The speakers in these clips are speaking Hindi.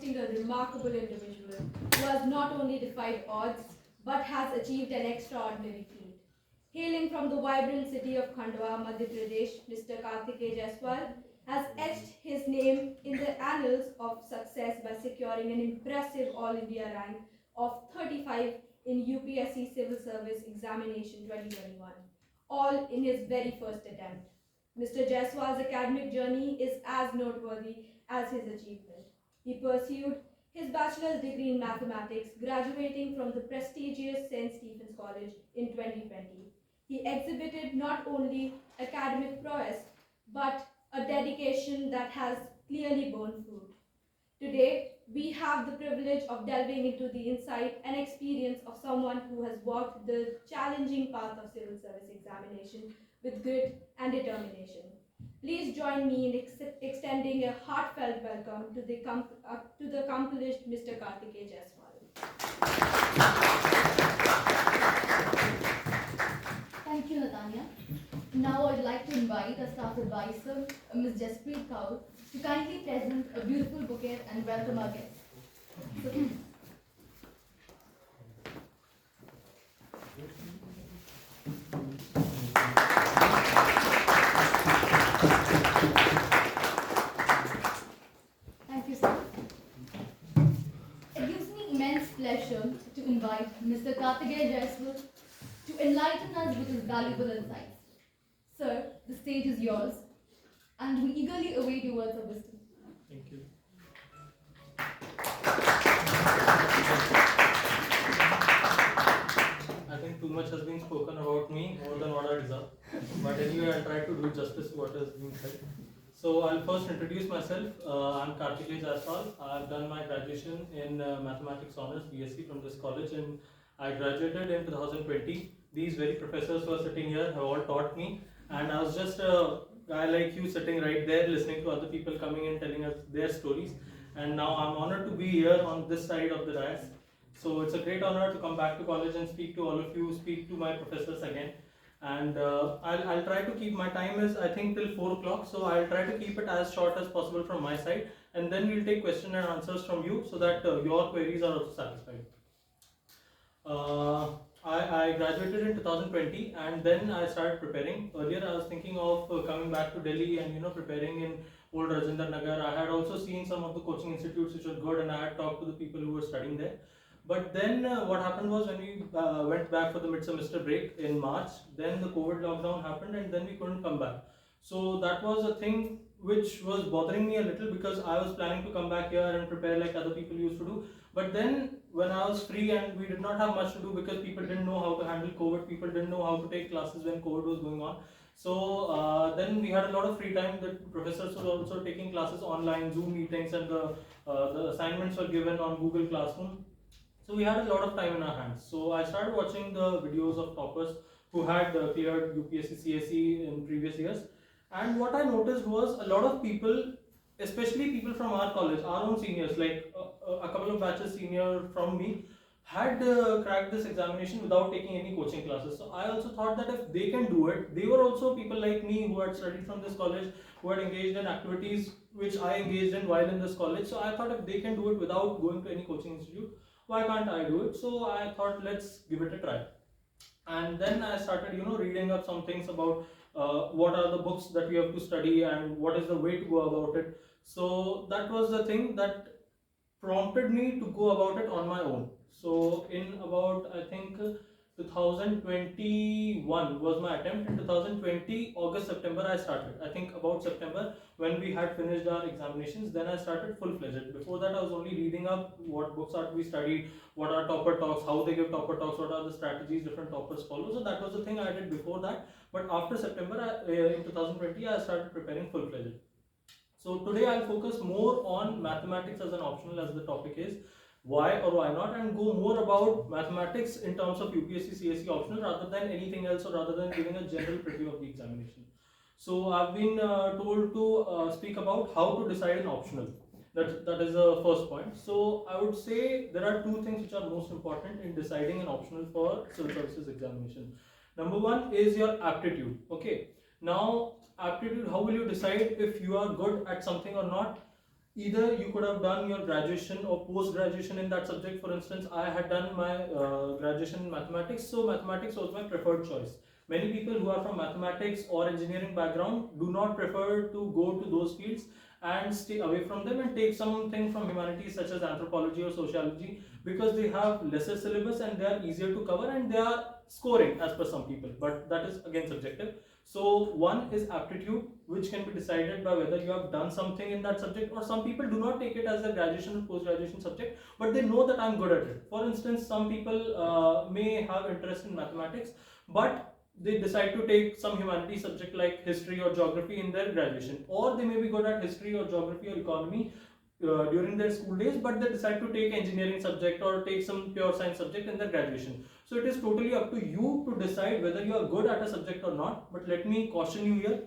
A remarkable individual who has not only defied odds but has achieved an extraordinary feat. Hailing from the vibrant city of Khandwa, Madhya Pradesh, Mr. Karthikeya Jaiswal has etched his name in the annals of success by securing an impressive All India rank of 35 in UPSC Civil Service Examination 2021, all in his very first attempt. Mr. Jaiswal's academic journey is as noteworthy as his achievement. He pursued his bachelor's degree in mathematics, graduating from the prestigious St. Stephen's College in 2020. He exhibited not only academic prowess, but a dedication that has clearly borne fruit. Today, we have the privilege of delving into the insight and experience of someone who has walked the challenging path of civil service examination with grit and determination. Please join me in extending a heartfelt welcome to the accomplished Mr. Karthikeya Jaiswal. Thank you, Natanya. Now I'd like to invite our staff advisor, Ms. Jaspreet Kaur, to kindly present a beautiful bouquet and welcome our guests. Thank you, sir. It gives me immense pleasure to invite Mr. Karthikeya Jaiswal to enlighten us with his valuable insights. Sir, the stage is yours, and we eagerly await your words of wisdom. Thank you. I think too much has been spoken about me, more than what I deserve. But anyway, I'll try to do justice to what has been said. So I'll first introduce myself. I'm Karthikeya Jaiswal. I've done my graduation in Mathematics Honours BSc from this college, and I graduated in 2020. These very professors who are sitting here have all taught me, and I was just a guy like you sitting right there listening to other people coming and telling us their stories. And now I'm honored to be here on this side of the dais. So it's a great honor to come back to college and speak to all of you, speak to my professors again. And I'll try to keep my time is I think till 4 o'clock. So I'll try to keep it as short as possible from my side. And then we'll take question and answers from you so that your queries are also satisfied. I graduated in 2020 and then I started preparing. Earlier I was thinking of coming back to Delhi and preparing in old Rajendra Nagar. I had also seen some of the coaching institutes which were good and I had talked to the people who were studying there. But then what happened was when we went back for the mid-semester break in March, then the COVID lockdown happened and then we couldn't come back. So that was a thing which was bothering me a little because I was planning to come back here and prepare like other people used to do. But then when I was free and we did not have much to do because people didn't know how to handle COVID, people didn't know how to take classes when COVID was going on. So then we had a lot of free time. The professors were also taking classes online, Zoom meetings, and the assignments were given on Google Classroom. So we had a lot of time in our hands. So I started watching the videos of toppers who had cleared UPSC CSE in previous years. And what I noticed was a lot of people, especially people from our college, our own seniors, like a couple of batches senior from me, had cracked this examination without taking any coaching classes. So I also thought that if they can do it, they were also people like me who had studied from this college, who had engaged in activities which I engaged in while in this college. So I thought if they can do it without going to any coaching institute, why can't I do it? So I thought let's give it a try. And then I started reading up some things about what are the books that we have to study and what is the way to go about it. So that was the thing that prompted me to go about it on my own. So in about I think 2021 was my attempt. In 2020 August September I started. I think about September when we had finished our examinations, then I started full-fledged. Before that I was only reading up what books are to be studied, what are topper talks, how they give topper talks, what are the strategies different toppers follow. So that was the thing I did before that. But after September in 2020 I started preparing full-fledged. So today I'll focus more on mathematics as an optional, as the topic is, why or why not, and go more about mathematics in terms of UPSC CSE optional rather than anything else, or rather than giving a general preview of the examination. So I've been told to speak about how to decide an optional. That is the first point. So I would say there are two things which are most important in deciding an optional for civil services examination. Number one is your aptitude. Okay. Now aptitude, how will you decide if you are good at something or not? either you could have done your graduation or post graduation in that subject. For instance, I had done my graduation in mathematics, so mathematics was my preferred choice. Many people who are from mathematics or engineering background do not prefer to go to those fields and stay away from them and take something from humanities such as anthropology or sociology, because they have lesser syllabus and they are easier to cover and they are scoring as per some people, but that is again subjective. So one is aptitude, which can be decided by whether you have done something in that subject, or some people do not take it as a graduation or post graduation subject, but they know that I'm good at it. For instance, some people may have interest in mathematics, but they decide to take some humanities subject like history or geography in their graduation, or they may be good at history or geography or economy during their school days, but they decide to take engineering subject or take some pure science subject in their graduation. So it is totally up to you to decide whether you are good at a subject or not. But let me caution you here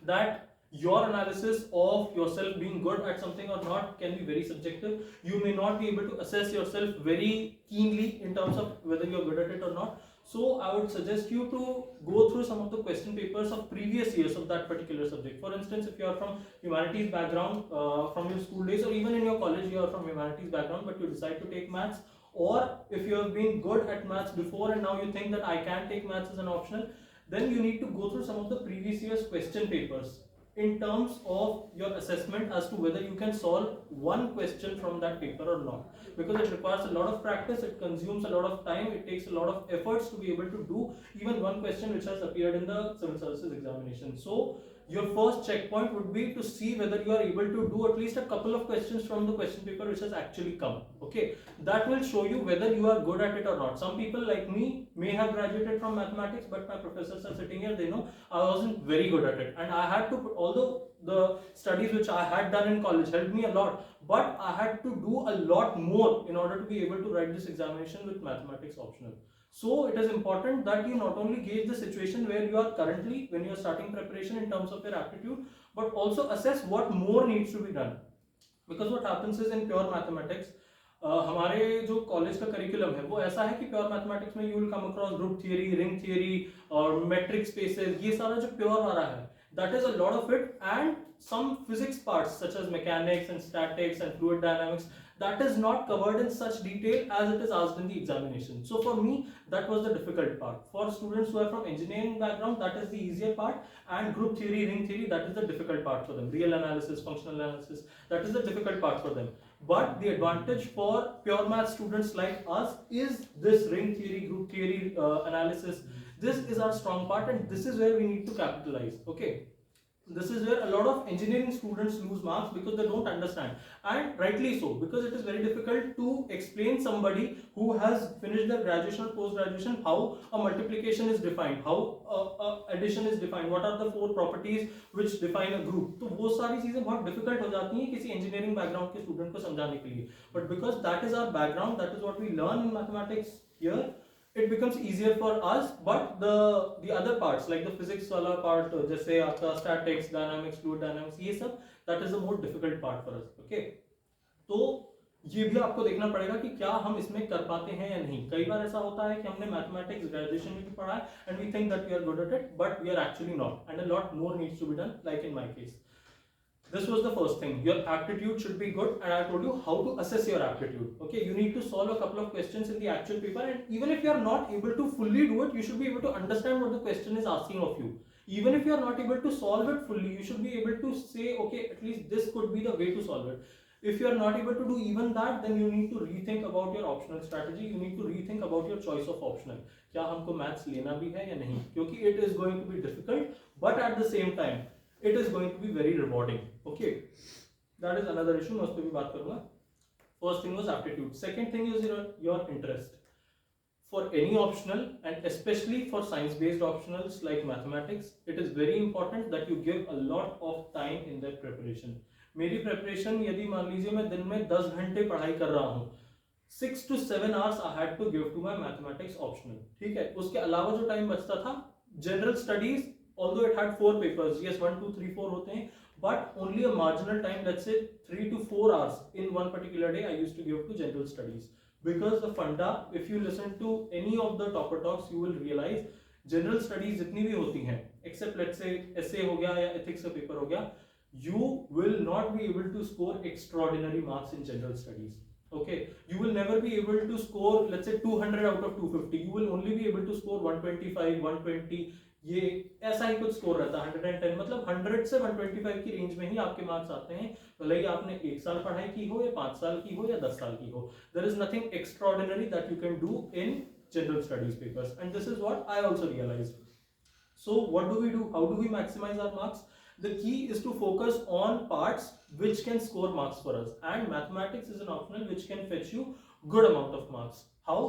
that your analysis of yourself being good at something or not can be very subjective. You may not be able to assess yourself very keenly in terms of whether you're good at it or not. So I would suggest you to go through some of the question papers of previous years of that particular subject. For instance, if you are from humanities background from your school days, or even in your college you are from humanities background but you decide to take maths, or if you have been good at maths before and now you think that I can take maths as an optional, then you need to go through some of the previous year's question papers in terms of your assessment as to whether you can solve one question from that paper or not, because it requires a lot of practice, it consumes a lot of time, it takes a lot of efforts to be able to do even one question which has appeared in the civil services examination. So your first checkpoint would be to see whether you are able to do at least a couple of questions from the question paper which has actually come. Okay, that will show you whether you are good at it or not. Some people like me may have graduated from mathematics, but my professors are sitting here, they know I wasn't very good at it, and I had to put, although the studies which I had done in college helped me a lot, but I had to do a lot more in order to be able to write this examination with mathematics optional. So it is important that you not only gauge the situation where you are currently when you are starting preparation in terms of your aptitude, but also assess what more needs to be done. Because what happens is in pure mathematics, हमारे जो कॉलेज का करिकुलम है वो ऐसा है कि प्योर मैथमेटिक्स में you will come across group theory, ring theory और मैट्रिक स्पेसेस, ये सारा जो प्योर वाला है, that is a lot of it, and some physics parts such as mechanics and statics and fluid dynamics, that is not covered in such detail as it is asked in the examination. So for me, that was the difficult part. For students who are from engineering background, that is the easier part, and group theory, ring theory, that is the difficult part for them. Real analysis, functional analysis, that is the difficult part for them. But the advantage for pure math students like us is this ring theory, group theory analysis. This is our strong part, and this is where we need to capitalize. Okay, this is where a lot of engineering students lose marks because they don't understand, and rightly so, because it is very difficult to explain somebody who has finished their graduation or post graduation how a multiplication is defined, how addition is defined, what are the four properties which define a group. तो वो सारी चीजें बहुत difficult हो जाती हैं किसी engineering background के student को समझाने के लिए, but because that is our background, that is what we learn in mathematics here, it becomes easier for us. But the other parts like the physics वाला part, जैसे आपका statics, dynamics, fluid dynamics, ये सब, that is the more difficult part for us. Okay, तो ये भी आपको देखना पड़ेगा कि क्या हम इसमें कर पाते हैं या नहीं. कई बार ऐसा होता है कि हमने मैथमेटिक्स ग्रेजुएशन में भी पढ़ा है and we think that we are good at it, but we are actually not, and a lot more needs to be done, like in my case. This was the first thing. Your aptitude should be good, and I told you how to assess your aptitude. Okay, you need to solve a couple of questions in the actual paper, and even if you are not able to fully do it, you should be able to understand what the question is asking of you. Even if you are not able to solve it fully, you should be able to say, okay, at least this could be the way to solve it. If you are not able to do even that, then you need to rethink about your optional strategy. You need to rethink about your choice of optional. क्या हमको maths लेना भी है या नहीं? क्योंकि it is going to be difficult, but at the same time, it is going to be very rewarding. Okay, that is another issue. मैं उस पर भी बात करूँगा. First thing was aptitude. Second thing is your interest. For any optional, and especially for science-based optionals like mathematics, it is very important that you give a lot of time in their preparation. मेरी preparation यदि मान लीजिए मैं दिन में 10 घंटे पढ़ाई कर रहा हूँ, 6 to 7 hours I had to give to my mathematics optional. ठीक है, उसके अलावा जो टाइम बचता था, general studies, although it had 4 papers, yes, 1, 2, 3, 4 होते हैं, but only a marginal time, let's say 3 to 4 hours in one particular day I used to give to general studies. Because the funda, if you listen to any of the topper talks, you will realize general studies जितनी भी होती हैं, except let's say essay हो गया या ethics का paper हो गया, you will not be able to score extraordinary marks in general studies. Okay, you will never be able to score, let's say 200 out of 250. You will only be able to score 125, 120. ये ऐसा ही कुछ स्कोर रहता है 110, मतलब 100 से 125 की रेंज में ही आपके मार्क्स आते हैं, भले ही आपने 1 साल पढ़ाई की हो या 5 साल की हो या 10 साल की हो. There is nothing extraordinary that you can do in general studies papers, and this is what I also realized. So what do we do? How do we maximize our marks? The key is to focus on parts which can score marks for us, and mathematics is an optional which can fetch you good amount of marks. How?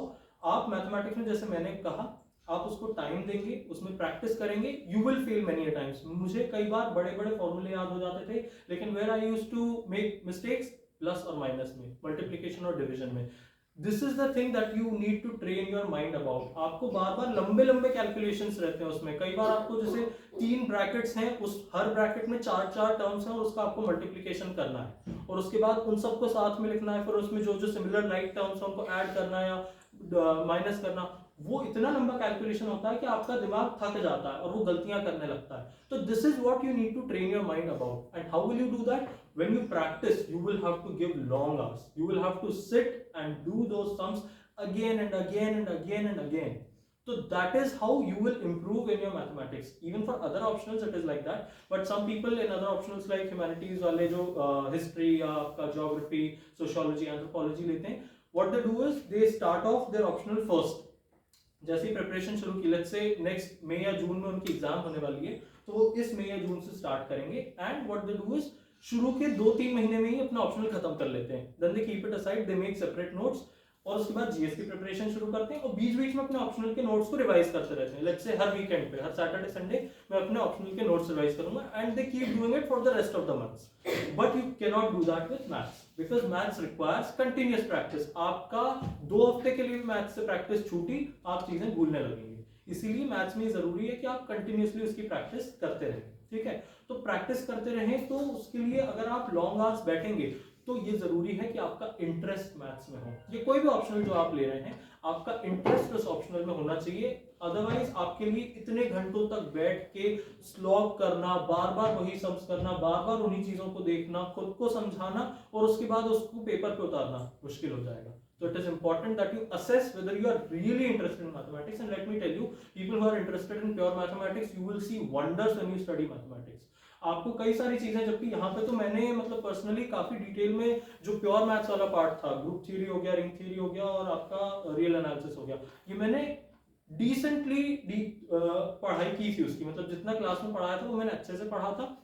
आप मैथमेटिक्स में जैसे मैंने कहा, आप उसको टाइम देंगे, उसमें प्रैक्टिस करेंगे, you will fail many a times. मुझे कई बार बड़े बड़े फॉर्मूले याद हो जाते थे, लेकिन where I used to make mistakes plus और माइनस में, मल्टीप्लिकेशन और डिवीजन में. This is the thing that you need to train your mind about. आपको बार बार लंबे लंबे कैलकुलेशंस रहते हैं उसमें. कई बार आपको जैसे 3 ब्रैकेट्स हैं, उस हर ब्रैकेट में 4 टर्म्स हैं और उसका आपको मल्टीप्लिकेशन करना है, और उसके बाद उन सबको साथ में लिखना है, फिर उसमें जो जो सिमिलर लाइक टर्म्स हैं उनको ऐड करना है या माइनस करना. वो इतना लंबा कैलकुलेशन होता है कि आपका दिमाग थक जाता है और वो गलतियां करने लगता है. तो this is what you need to train your mind about. And how will you do that? When you practice, you will have to give long hours. You will have to sit and do those sums again and again and again and again. So that is how you will improve in your mathematics. Even for other optionals it is like that, but some people in other optionals like humanities वाले जो history या आपका geography, sociology, anthropology लेते हैं, what they do is they start off their optional first. जैसे ही प्रिपरेशन शुरू की, लेट्स से नेक्स्ट मई या जून में उनकी एग्जाम होने वाली है, तो वो इस मई या जून से स्टार्ट करेंगे. And what they do is शुरू के 2-3 महीने में ही अपना ऑप्शनल खत्म कर लेते हैं. Then they keep it aside, they make separate notes, और उसके बाद जीएस की प्रिपरेशन शुरू करते हैं, और बीच बीच में अपने ऑप्शनल के नोट्स को रिवाइज करते रहते हैं. लेट्स से हर वीकेंड पे, हर सैटरडे संडे मैं अपने ऑप्शनल के नोट्स रिवाइज करूंगा, and they keep doing it for the rest of the months. But you can not do that with maths, because maths requires continuous practice. आपका 2 हफ्ते के लिए मैथ्स से प्रैक्टिस छूटी, आप चीजें भूलने लगेंगे. इसीलिए मैथ्स में जरूरी है कि आप कंटिन्यूअसली उसकी प्रैक्टिस करते रहें. ठीक है, तो प्रैक्टिस करते रहें. तो उसके लिए अगर आप लॉन्ग आवर्स बैठेंगे, तो ये जरूरी है कि आपका इंटरेस्ट मैथ्स में हो. ये कोई भी ऑप्शनल जो आप ले रहे हैं, आपका इंटरेस्ट उस ऑप्शनल में होना चाहिए. अदरवाइज आपके लिए इतने घंटों तक बैठ के स्लॉग करना, बार बार वही सम्स करना, बार बार उन्हीं चीजों को देखना, खुद को समझाना और उसके बाद उसको पेपर पे उतारना मुश्किल हो जाएगा. So it is important that you assess whether you are really interested in mathematics. And let me tell you, people who are interested in pure mathematics, you will see wonders when you study mathematics. आपको कई सारी चीजें, जबकि यहाँ पे तो मैंने मतलब पर्सनली काफी डिटेल में जो प्योर मैथ्स वाला पार्ट था, ग्रुप थ्योरी हो गया, रिंग थ्योरी हो गया और आपका रियल एनालिसिस हो गया, ये मैंने डिसेंटली पढ़ाई की थी उसकी. मतलब जितना क्लास में पढ़ाया था वो मैंने अच्छे से पढ़ा था,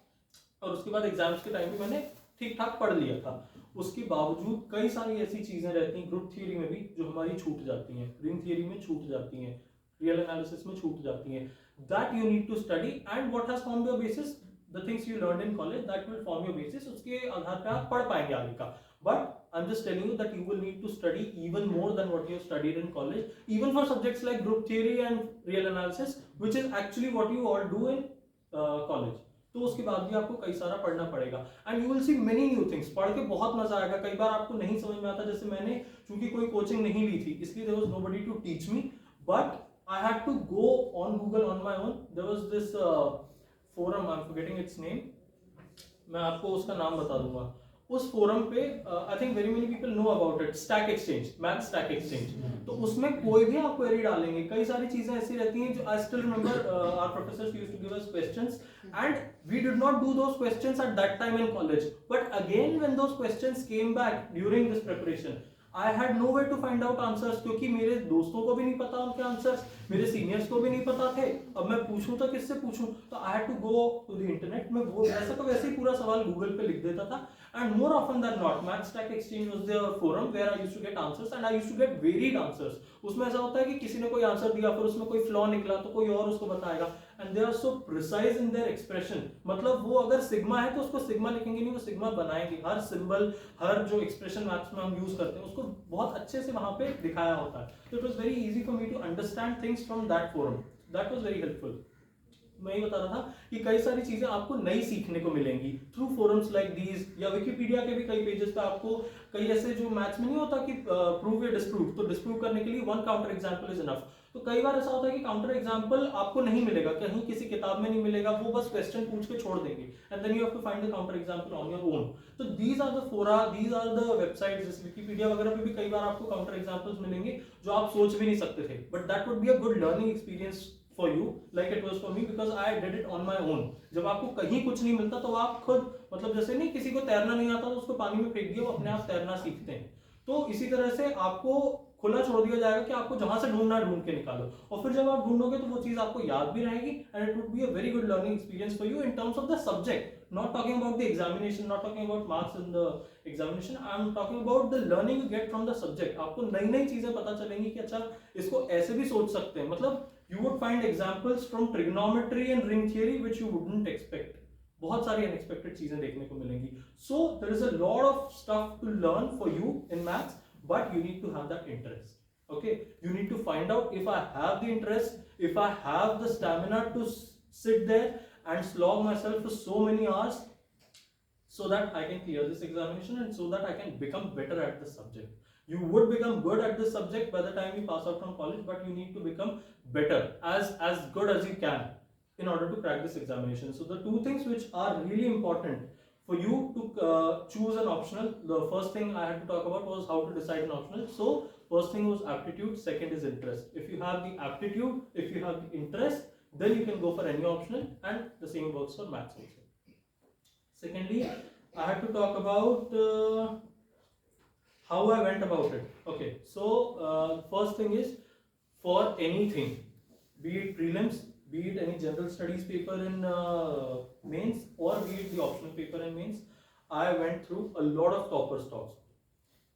और उसके बाद एग्जाम्स के टाइम भी मैंने ठीक ठाक पढ़ लिया था. उसके बावजूद कई सारी ऐसी चीजें रहती हैं ग्रुप थ्योरी में भी जो हमारी छूट जाती हैं, रिंग थ्योरी में छूट जाती हैं, रियल एनालिसिस में छूट जाती हैं. That you need to study, and what has formed your basis, the things you learned in college, that will form your basis. उसके आधार पे आप पढ़ पाएंगे आगे का. But I am just telling you that you will need to study even more than what you studied in college, even for subjects like group theory and real analysis, which is actually what you all do in college. तो उसके बाद भी आपको कई सारा पढ़ना पड़ेगा, and you will see many new things. पढ़ के बहुत मजा आएगा. कई बार आपको नहीं समझ में आता, जैसे मैंने चूंकि कोई कोचिंग नहीं ली थी, इसलिए there was nobody to teach me, but I had to go on Google on my own. There was this forum, I am forgetting its name, मैं आपको उसका नाम बता दूंगा. उस फोरम पे I think very many people know about it, stack exchange, math stack exchange. तो उसमें कोई भी आप क्वेरी डालेंगे, कई सारी चीजें ऐसी रहती हैं जो I still remember our professors used to give us questions, and we did not do those questions at that time in college. But again, when those questions came back during this preparation, I had no way to find out answers, क्योंकि मेरे दोस्तों को भी नहीं पता उनके आंसर्स, मेरे सीनियर्स को भी नहीं पता थे. अब मैं पूछूं तो किससे पूछूं? तो I had to go to the internet. मैं वो वैसा का वैसे ही पूरा सवाल गूगल पे लिख देता था. And more often than not, Math Stack Exchange was the forum where I used to get answers, and I used to get varied answers. उसमें ऐसा होता है कि किसी ने कोई आंसर दिया, फिर उसमें कोई फ्लॉ निकला तो कोई और उसको बताएगा. And they are so precise in their expression. मतलब वो अगर सिग्मा है तो उसको सिग्मा लिखेंगे नहीं, वो सिग्मा बनाएंगे. हर सिंबल, हर जो एक्सप्रेशन मैथ्स में हम यूज करते हैं उसको बहुत अच्छे से वहां पे दिखाया होता है. So it was very easy for me to understand things from that forum. That was very helpful. मैं ये बता रहा था कि कई सारी चीजें आपको नई सीखने को मिलेंगी थ्रू फोरम्स लाइक दीज, या विकिपीडिया के भी कई पेजेस पे आपको कई ऐसे जो मैथ्स में नहीं होता कि प्रूव या डिस्प्रूव, तो डिस्प्रूव करने के लिए 1 काउंटर एग्जांपल इज इनफ. तो कई बार ऐसा होता है कि काउंटर एग्जाम्पल आपको नहीं मिलेगा, कहीं किसी किताब में नहीं मिलेगा, वो बस क्वेश्चन पूछ के छोड़ देंगे, and then you have to find the counter example on your own. तो these are the fora, these are the websites, जैसे विकिपीडिया वगैरह पे भी कई बार आपको काउंटर एग्जाम्पल्स मिलेंगे जो आप सोच भी नहीं सकते थे, but that would be a good learning experience for you like it was for me because I did it on my own. जब आपको कहीं कुछ नहीं मिलता तो आप खुद, मतलब जैसे नहीं किसी को तैरना नहीं आता तो उसको पानी में फेंक दिया, वो अपने आप तैरना सीखते हैं. तो इसी तरह से आपको खुला छोड़ दिया जाएगा कि आपको जहां से ढूंढना ढूंढ के निकालो, और फिर जब आप ढूंढोगे तो वो चीज आपको याद भी रहेगी, and it would be a very good learning experience for you in terms of the subject. Not talking about the examination, not talking about marks in the examination. I am talking about the learning you get from the subject. आपको नई नई चीजें पता चलेंगी कि अच्छा इसको ऐसे भी सोच सकते हैं. मतलब you would find examples from trigonometry and ring theory which you wouldn't expect. बहुत सारी unexpected चीजें देखने को मिलेंगी. So there is a lot of stuff to learn for you in maths, but you need to have that interest. Okay, you need to find out if I have the interest, if I have the stamina to sit there and slog myself for so many hours so that I can clear this examination and so that I can become better at the subject. You would become good at this subject by the time you pass out from college, but you need to become better, as good as you can in order to crack this examination. So the two things which are really important for you to choose an optional, the first thing I had to talk about was how to decide an optional. So first thing was aptitude, second is interest. If you have the aptitude, if you have the interest, then you can go for any optional, and the same works for maths also. Secondly, I had to talk about how I went about it. Okay, so first thing is, for anything, be it prelims, be it any general studies paper in mains, or be it the optional paper in mains, I went through a lot of toppers talks.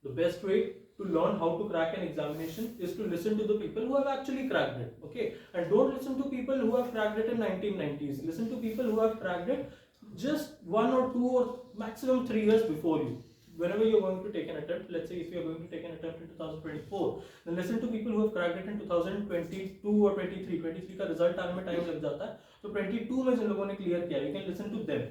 The best way to learn how to crack an examination is to listen to the people who have actually cracked it. Okay, and don't listen to people who have cracked it in 1990s. Listen to people who have cracked it just 1 or 2 or maximum 3 years before you. Whenever you're going to take an attempt, let's say if you're going to take an attempt in 2024, then listen to people who have cracked it in 2022 or 23. 23 का रिजल्ट आने में टाइम लग जाता है, तो 22 में जिन लोगों ने क्लियर किया, you can listen to them.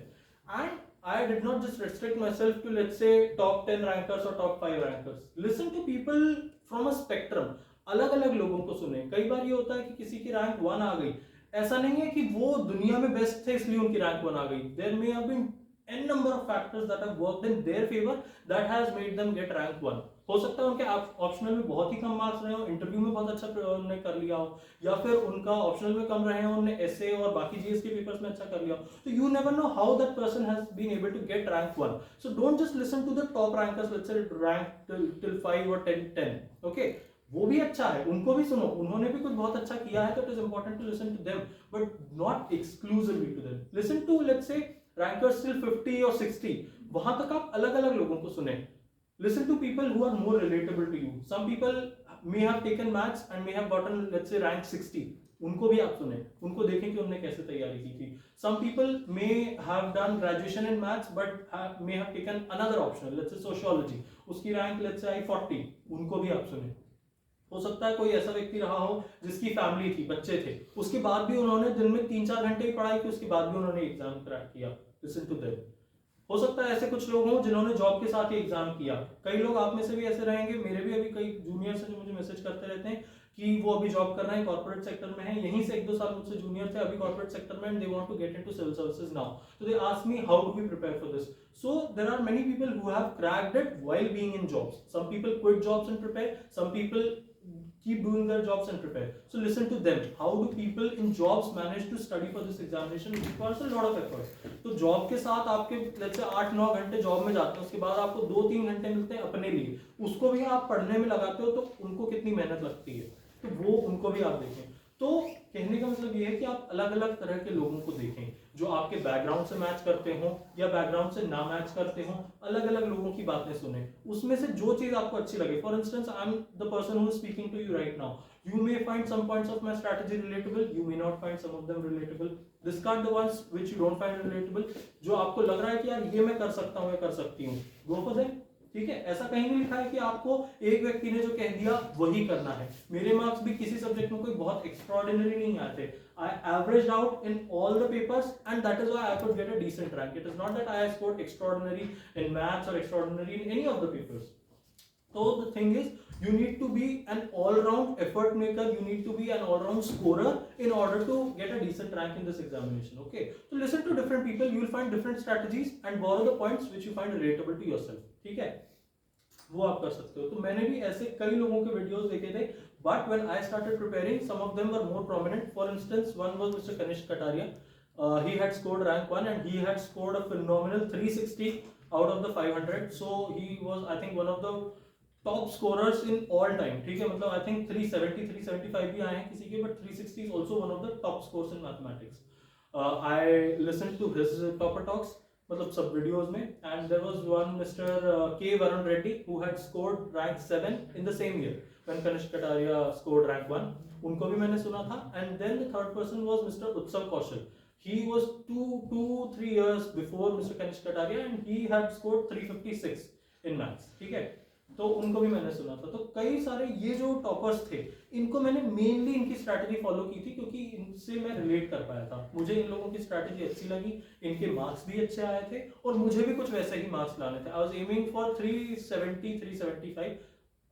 And I did not just restrict myself to, let's say, top 10 rankers or top 5 rankers. Listen to people from a spectrum. अलग अलग लोगों को सुने. कई बार ये होता है कि किसी की रैंक 1 आ गई, ऐसा नहीं है कि वो दुनिया में बेस्ट थे इसलिए उनकी रैंक 1 आ गई. There may have been n number of factors that have worked in their favor that has made them get rank 1. हो सकता है उनके ऑप्शनल में बहुत ही कम मार्क्स रहे हो, इंटरव्यू में बहुत अच्छा उन्होंने कर लिया हो, या फिर उनका ऑप्शनल में कम रहे हो, उन्होंने एसए और बाकी जीएस के पेपर्स में अच्छा कर लिया हो. तो you never know how that person has been able to get rank 1. So don't just listen to the top rankers, let's say rank till 5 और 10. ओके, वो भी अच्छा है, उनको भी सुनो, उन्होंने भी कुछ बहुत अच्छा किया है, तो it is important to listen to them, but not exclusively to them. Listen to, let's say, rankers till 50 और 60, वहां तक आप अलग अलग लोगों को सुने. Listen to people who are more relatable to you. Some people may have taken maths and may have gotten, let's say, rank 60. उनको भी आप सुने, उनको देखें कि उन्होंने कैसे तैयारी की थी. Some people may have done graduation in maths but may have taken another optional, let's say sociology. उसकी रैंक let's say 40, उनको भी आप सुने. हो सकता है कोई ऐसा व्यक्ति रहा हो जिसकी फैमिली थी, बच्चे थे, उसके बाद भी उन्होंने दिन में 3-4 घंटे की पढ़ाई की, उसके बाद भी उन्होंने एग्जाम क्रैक किया. Listen to them. हो सकता है ऐसे कुछ लोग हों जिन्होंने जॉब के साथ ही एग्जाम किया. कई लोग आप में से भी ऐसे रहेंगे, मेरे भी अभी कई जूनियर्स हैं जो मुझे मैसेज करते रहते हैं कि वो अभी जॉब कर रहे हैं, कॉर्पोरेट सेक्टर में है, यहीं से 1-2 साल मुझसे जूनियर थे, अभी कॉर्पोरेट सेक्टर में, and they want to get into civil services now. So they ask me how do we prepare for this. So there are many people who have cracked it while being in jobs. Some people quit jobs and prepare, some people keep doing their jobs and prepare. So listen to them. How do people in jobs manage to study for this examination? It requires a lot of effort. तो जॉब के साथ आपके let's say 8-9 घंटे जॉब में जाते हैं, उसके बाद आपको 2-3 घंटे मिलते हैं अपने लिए, उसको भी आप पढ़ने में लगाते हो, तो उनको कितनी मेहनत लगती है, तो वो उनको भी आप देखें. तो कहने का मतलब ये है कि आप अलग अलग तरह के लोगों को देखें जो आपके बैकग्राउंड से मैच करते हो या बैकग्राउंड से ना मैच करते हो. अलग अलग लोगों की बातें सुने, उसमें से जो चीज आपको अच्छी लगे. For instance, I am the person who is speaking to you right now. You may find some points of my strategy relatable, you may not find some of them relatable. Discard the ones which you don't find relatable. जो आपको लग रहा है कि यार ये मैं कर सकता हूँ या कर सकती हूँ, go for them. ठीक है, ऐसा कहीं नहीं लिखा है कि आपको एक व्यक्ति ने जो कह दिया वही करना है. मेरे मार्क्स भी किसी सब्जेक्ट में कोई बहुत एक्स्ट्राऑर्डिनरी नहीं आए थे. I averaged out in all the papers and that is why I could get a decent rank. It is not that I scored extraordinary in maths or extraordinary in any of the papers. So the thing is, you need to be an all-round effort maker, you need to be an all-round scorer in order to get a decent rank in this examination. Okay, so listen to different people, you will find different strategies and borrow the points which you find relatable to yourself. ठीक है, वो आप कर सकते हो. तो मैंने भी ऐसे कई लोगों के वीडियोस देखे थे, but when I started preparing, some of them were more prominent. For instance, one was Mr. Kanishk Kataria. He had scored rank 1 and he had scored a phenomenal 360 out of the 500. So he was, I think, one of the top scorers in all time. ठीक है, मतलब I think 370, 375 भी आए हैं किसी के, but 360 is also one of the top scores in mathematics. I listened to his topper talks, मतलब सब वीडियोस में, and there was one Mr. K. Varun Reddy who had scored rank 7 in the same year when Kanishk Kataria scored rank 1. उनको भी मैंने सुना था. And then the third person was Mr. Utsav Kaushal. He was 2-3 years before Mr. Kanishk Kataria and he had scored 356 in maths. ठीक है, तो उनको भी मैंने सुना था. तो कई सारे ये जो टॉपर्स थे, इनको मैंने मेनली इनकी स्ट्रैटेजी फॉलो की थी क्योंकि इनसे मैं रिलेट कर पाया था. मुझे इन लोगों की स्ट्रैटेजी अच्छी लगी, इनके मार्क्स भी अच्छे आए थे और मुझे भी कुछ वैसे ही मार्क्स लाने थे. I was aiming for 370, 375.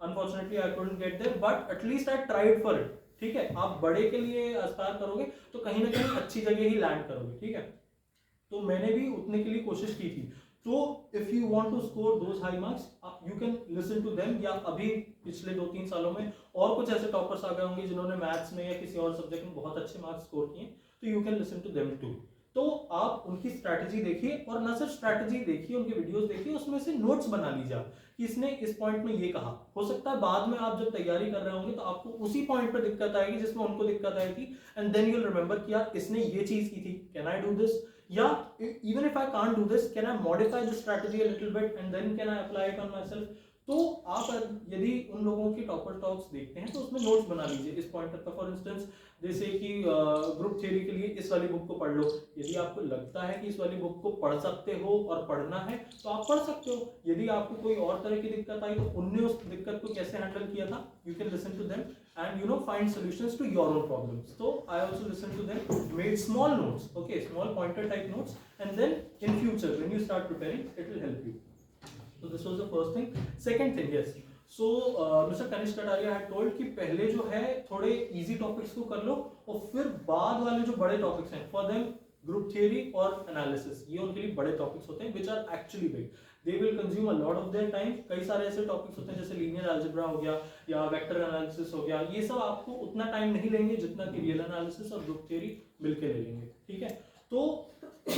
Unfortunately I couldn't get there, but at least I tried for it. ठीक है, आप बड़े के लिए एस्पायर करोगे तो कहीं ना कहीं अच्छी जगह ही लैंड करोगे. ठीक है, तो मैंने भी उतने के लिए कोशिश की थी. तो if you want to score those high marks, you can listen to them. या अभी पिछले 2-3 सालों में और कुछ ऐसे टॉपर्स आ गए होंगे जिन्होंने मैथ्स में या किसी और सब्जेक्ट में बहुत अच्छे मार्क्स स्कोर किए, तो you can listen to them too. तो आप उनकी स्ट्रैटेजी देखिए और ना सिर्फ स्ट्रैटेजी देखिए, उनके वीडियोस देखिए, उसमें से नोट्स बना लीजिए कि इसने इस पॉइंट में ये कहा. हो सकता है बाद में आप जब तैयारी कर रहे होंगे तो आपको उसी पॉइंट पर दिक्कत आएगी जिसमें उनको दिक्कत आई थी, and then you will remember कि यार इसने ये चीज की थी, कैन आई डू दिस, या even if I can't do this, can I modify the strategy a little bit and then can I apply it on myself. तो आप यदि उन लोगों की टॉपर टॉक्स देखते हैं तो उसमें नोट्स बना लीजिए इस पॉइंट तक का. फॉर इंस्टेंस जैसे कि ग्रुप थ्योरी के लिए इस वाली बुक को पढ़ लो. यदि आपको लगता है कि इस वाली बुक को पढ़ सकते हो और पढ़ना है तो आप पढ़ सकते हो. यदि आपको कोई और तरह की दिक्कत आई तो उनने उस दिक्कत को कैसे हैंडल किया था, you can listen to them and find solutions to your own problems. So I also listened to them, made small notes, okay, small pointer type notes, and then in future when you start preparing it will help you. So this was the first thing. Second thing, yes, so Mr. Kanishk Kataria had told कि पहले जो है थोड़े easy topics को कर लो और फिर बाद वाले जो बड़े topics हैं for them group theory और analysis, ये उनके लिए बड़े topics होते हैं which are actually big. They will consume a lot of their time. कई सारे ऐसे टॉपिक्स होते हैं जैसे लीनियर अलजेब्रा हो गया या वेक्टर एनालिसिस हो गया, ये सब आपको उतना टाइम नहीं लेंगे जितना कि रियल एनालिसिस और ग्रुप थ्योरी मिलके ले लेंगे. ठीक है, तो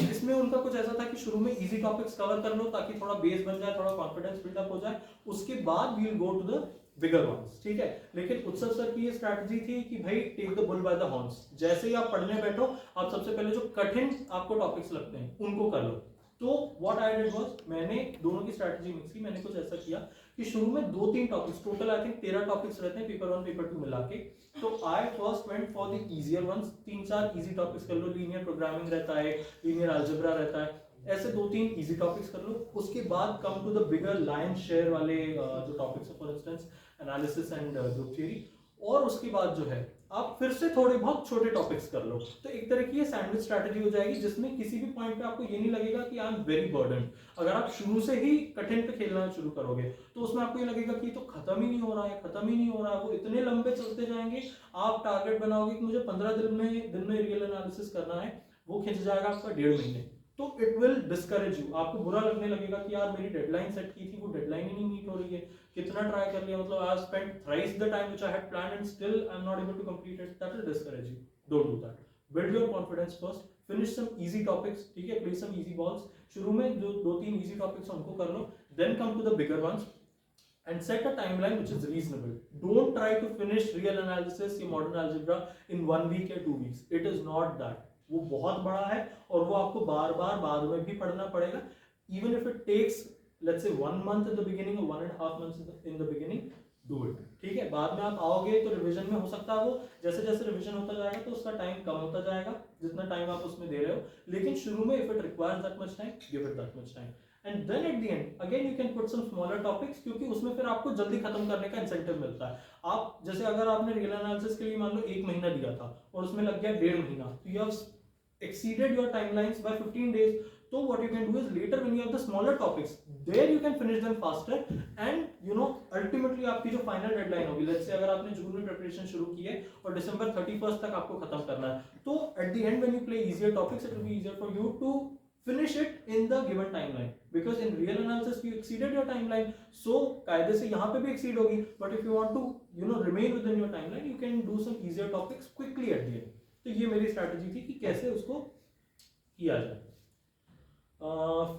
इसमें उनका कुछ ऐसा था कि शुरू में इजी टॉपिक्स कवर कर लो ताकि थोड़ा बेस बन जाए, थोड़ा कॉन्फिडेंस बिल्डअप हो जाए, उसके बाद we will go to the bigger ones. ठीक है, लेकिन उत्सव सर की ये स्ट्रैटेजी थी कि भाई take the bull by the horns. जैसे ही आप पढ़ने बैठो आप सबसे पहले जो कठिन आपको टॉपिक्स लगते हैं उनको कर लो. तो व्हाट आई डिड वाज, मैंने दोनों की स्ट्रैटेजी मिक्स की. मैंने कुछ ऐसा किया कि शुरू में 2-3 topics, total I think 13 topics रहते हैं पेपर 1 पेपर 2 मिला के. तो I first went for the easier ones. 3-4 easy topics कर लो. लीनियर प्रोग्रामिंग रहता है, लीनियर अलजेब्रा रहता है, ऐसे 2-3 इजी टॉपिक्स कर लो. उसके बाद come to the bigger line share वाले जो टॉपिक्स है, for instance analysis and group theory. और उसके बाद जो है आप फिर से थोड़े बहुत छोटे टॉपिक्स कर लो. तो एक तरह की ये सैंडविच स्ट्रैटेजी हो जाएगी जिसमें किसी भी पॉइंट पे आपको ये नहीं लगेगा कि आई एम वेरी बर्डन. अगर आप शुरू से ही कठिन पे खेलना शुरू करोगे तो उसमें आपको ये लगेगा कि तो खत्म ही नहीं हो रहा है, खत्म ही नहीं हो रहा है. वो इतने लंबे चलते जाएंगे. आप टारगेट बनाओगे कि मुझे 15 दिन में रियल एनालिसिस करना है, वो खिंच जाएगा आपका 1.5 महीने. तो इट विल डिस्करेज यू. आपको बुरा लगने लगेगा कि यार मेरी डेडलाइन सेट की थी, वो डेडलाइन ही नहीं मीट हो रही है. कितना ट्राई कर लिया, मतलब I have spent thrice the time which I had planned and still I am not able to complete it. That will discourage you. Don't do that. Build your confidence first. Finish some easy topics. ठीक है, प्ले सम इजी बॉल्स. शुरू में जो 2-3 इजी टॉपिक्स उनको कर लो, then come to the bigger ones and set a timeline which is reasonable. Don't try to finish real analysis या modern algebra in 1 week या 2 weeks. It is not that. वो बहुत बड़ा है और वो आपको बार बार बाद में भी पढ़ना पड़ेगा. Even if it takes let's say 1 month in the beginning or 1.5 months in the beginning, do it. ठीक है, बाद में आप आओगे तो रिवीजन में हो सकता है वो जैसे जैसे रिवीजन होता जाएगा तो उसका टाइम कम होता जाएगा जितना टाइम आप उसमें दे रहे हो. लेकिन शुरू में if it requires that much time, give it that much time. And then at the end again you can put some smaller topics क्योंकि उसमें फिर आपको जल्दी खत्म करने का इंसेंटिव मिलता है. आप जैसे अगर आपने रियल एनालिसिस के लिए मान लो 1 महीना दिया था और उसमें लग गया 1.5 महीना, तो you have exceeded your timelines by 15 days. So what you can do is later when you have the smaller topics, there you can finish them faster and ultimately आपकी जो final deadline होगी, let's say अगर आपने जून में preparation शुरू की है और December 31st तक आपको खत्म करना है, तो at the end when you play easier topics, it will be easier for you to finish it in the given timeline, because in real analysis you exceeded your timeline, so कायदे से यहाँ पे भी exceed होगी, but if you want to remain within your timeline, you can do some easier topics quickly at the end. तो ये मेरी strategy थी कि कैसे उसको किया जाए.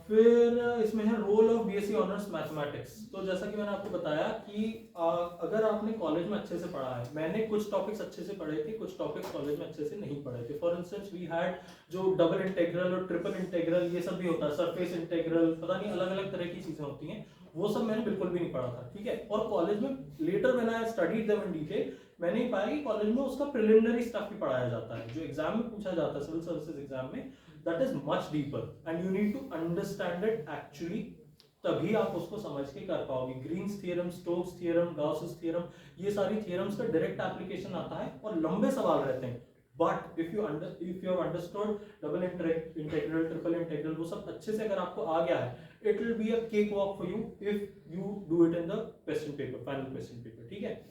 फिर इसमें है role of BSc honours mathematics. तो जैसा कि मैंने आपको बताया कि अगर आपने कॉलेज में अच्छे से पढ़ा है, मैंने कुछ टॉपिक्स अच्छे से पढ़े थे, कुछ टॉपिक्स कॉलेज में अच्छे से नहीं पढ़े थे. फॉर इंस्टेंस वी हैड जो डबल इंटीग्रल और ट्रिपल इंटीग्रल ये सब भी होता है, सरफेस इंटीग्रल, पता नहीं अलग अलग तरह की चीजें होती हैं, वो सब मैंने बिल्कुल भी नहीं पढ़ा था. ठीक है. और कॉलेज में letter when I studied them in detail, मैंने पाया कि कॉलेज में उसका प्रिलिमिनरी स्टफ भी पढ़ाया जाता है, जो एग्जाम में पूछा जाता है सिविल सर्विसेज एग्जाम में, that is much deeper and you need to understand it actually, तभी आप उसको समझ के कर पाओगे. Green's theorem, Stokes theorem, Gauss's theorem, ये सारी थ्योरम्स का डायरेक्ट एप्लीकेशन आता है और लंबे सवाल रहते हैं. But if you have understood double integral, triple integral, वो सब अच्छे से अगर आपको आ गया है, it will be a cake walk for you if you do it in the question paper, final question paper. ठीक है.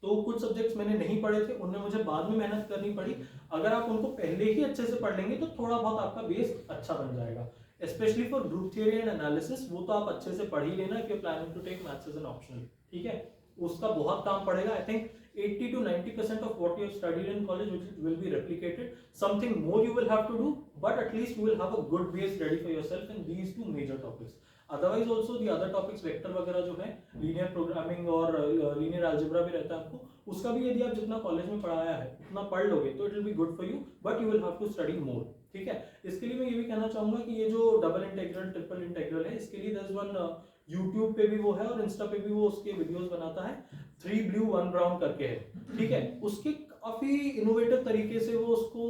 तो कुछ सब्जेक्ट्स मैंने नहीं पढ़े थे, उनमें मुझे बाद में मेहनत करनी पड़ी. अगर आप उनको पहले ही अच्छे से पढ़ लेंगे तो थोड़ा बहुत आपका बेस अच्छा बन जाएगा. Specially for group theory and analysis, वो तो आप अच्छे से पढ़ ही लेना if you are planning to take maths as an optional. ठीक है. उसका बहुत काम पड़ेगा. I think 80 to 90% of what you have studied in college will be replicated. Something more you will have to do, but at least you will have a good base ready for yourself in these two major topics. Otherwise also the other topics, vector वगैरह जो है, लीनियर प्रोग्रामिंग और लीनियर अलजेब्रा भी रहता है आपको, उसका भी यदि आप जितना कॉलेज में पढ़ाया है उतना पढ़ लोगे तो it will be good for you, but you will have to study more. ठीक है. इसके लिए मैं ये भी कहना चाहूंगा कि ये जो डबल इंटीग्रल, ट्रिपल इंटीग्रल है, इसके लिए देयर इज वन यूट्यूब पे भी वो है और इंस्टा पे भी वो उसके वीडियोस बनाता है, 3 ब्लू 1 ब्राउन करके है. ठीक है. उसके काफी इनोवेटिव तरीके से वो उसको